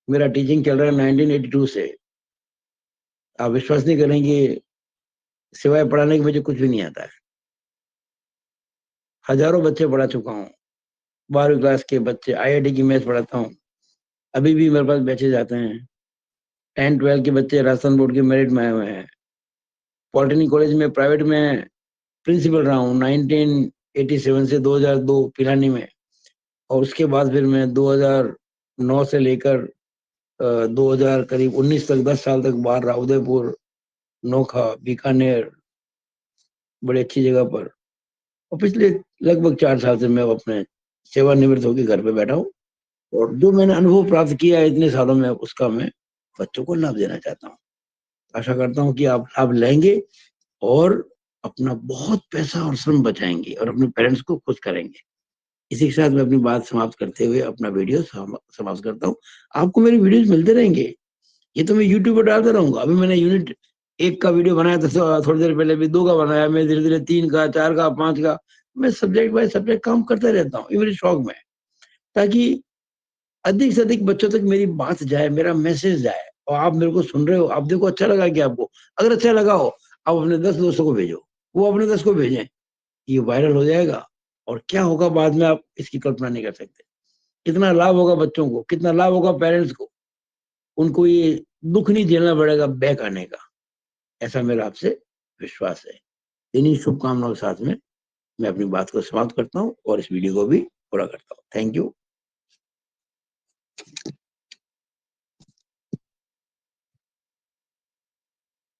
मेरा टीचिंग चल रहा है 1982 से। आप विश्वास नहीं करेंगे, सिवाय पढ़ाने के मुझे कुछ भी नहीं आता है। हजारों बच्चे पढ़ा चुका हूँ, 12वीं क्लास के बच्चे, IIT की मैथ्स पढ़ाता हूँ, अभी भी मेरे पास बैचे जाते हैं। 10-12 के बच्चे राजस्थान बोर्ड के मेरिट में आए हुए हैं। पॉलिटेक्निक कॉलेज में प्राइवेट में प्रिंसिपल रहा हूँ 1987 से 2002 पिलानी में। और उसके बाद फिर मैं 2009 से लेकर 2000 करीब 19 तक 10 साल तक बाहर रहा, उदयपुर, नोखा, बीकानेर, बड़ी अच्छी जगह पर। और पिछले लगभग 4 साल से मैं अपने सेवानिवृत्त होकर घर पे बैठा हूँ। और जो मैंने अनुभव प्राप्त किया है इतने सालों में, उसका मैं बच्चों को लाभ देना चाहता हूँ। आशा करता हूँ कि आप लाभ लेंगे और अपना बहुत पैसा और श्रम बचाएंगे और अपने पेरेंट्स को खुश करेंगे। इसी के साथ मैं अपनी बात समाप्त करते हुए अपना वीडियो समाप्त करता हूँ। आपको मेरे वीडियोस मिलते रहेंगे, ये तो मैं यूट्यूब पर डालता रहूंगा। अभी मैंने यूनिट 1 का वीडियो बनाया था थोड़ी देर पहले, भी 2 का बनाया, मैं धीरे धीरे 3 का, 4 का, 5 का, मैं सब्जेक्ट बाय सब्जेक्ट काम करते रहता हूँ, ये मेरे शौक में, ताकि अधिक से अधिक बच्चों तक मेरी बात जाए, मेरा मैसेज जाए। और आप मेरे को सुन रहे हो, आप देखो अच्छा लगा क्या आपको? अगर अच्छा लगा हो, आप अपने 10 दोस्तों को भेजो, वो अपने 10 को भेजें, ये वायरल हो जाएगा। और क्या होगा बाद में, आप इसकी कल्पना नहीं कर सकते। कितना लाभ होगा बच्चों को, कितना लाभ होगा पेरेंट्स को, उनको ये दुख नहीं झेलना पड़ेगा बैक आने का। ऐसा मेरा आपसे विश्वास है। इन्हीं शुभकामनाओं के साथ में मैं अपनी बात को समाप्त करता हूँ और इस वीडियो को भी पूरा करता हूँ। Thank you.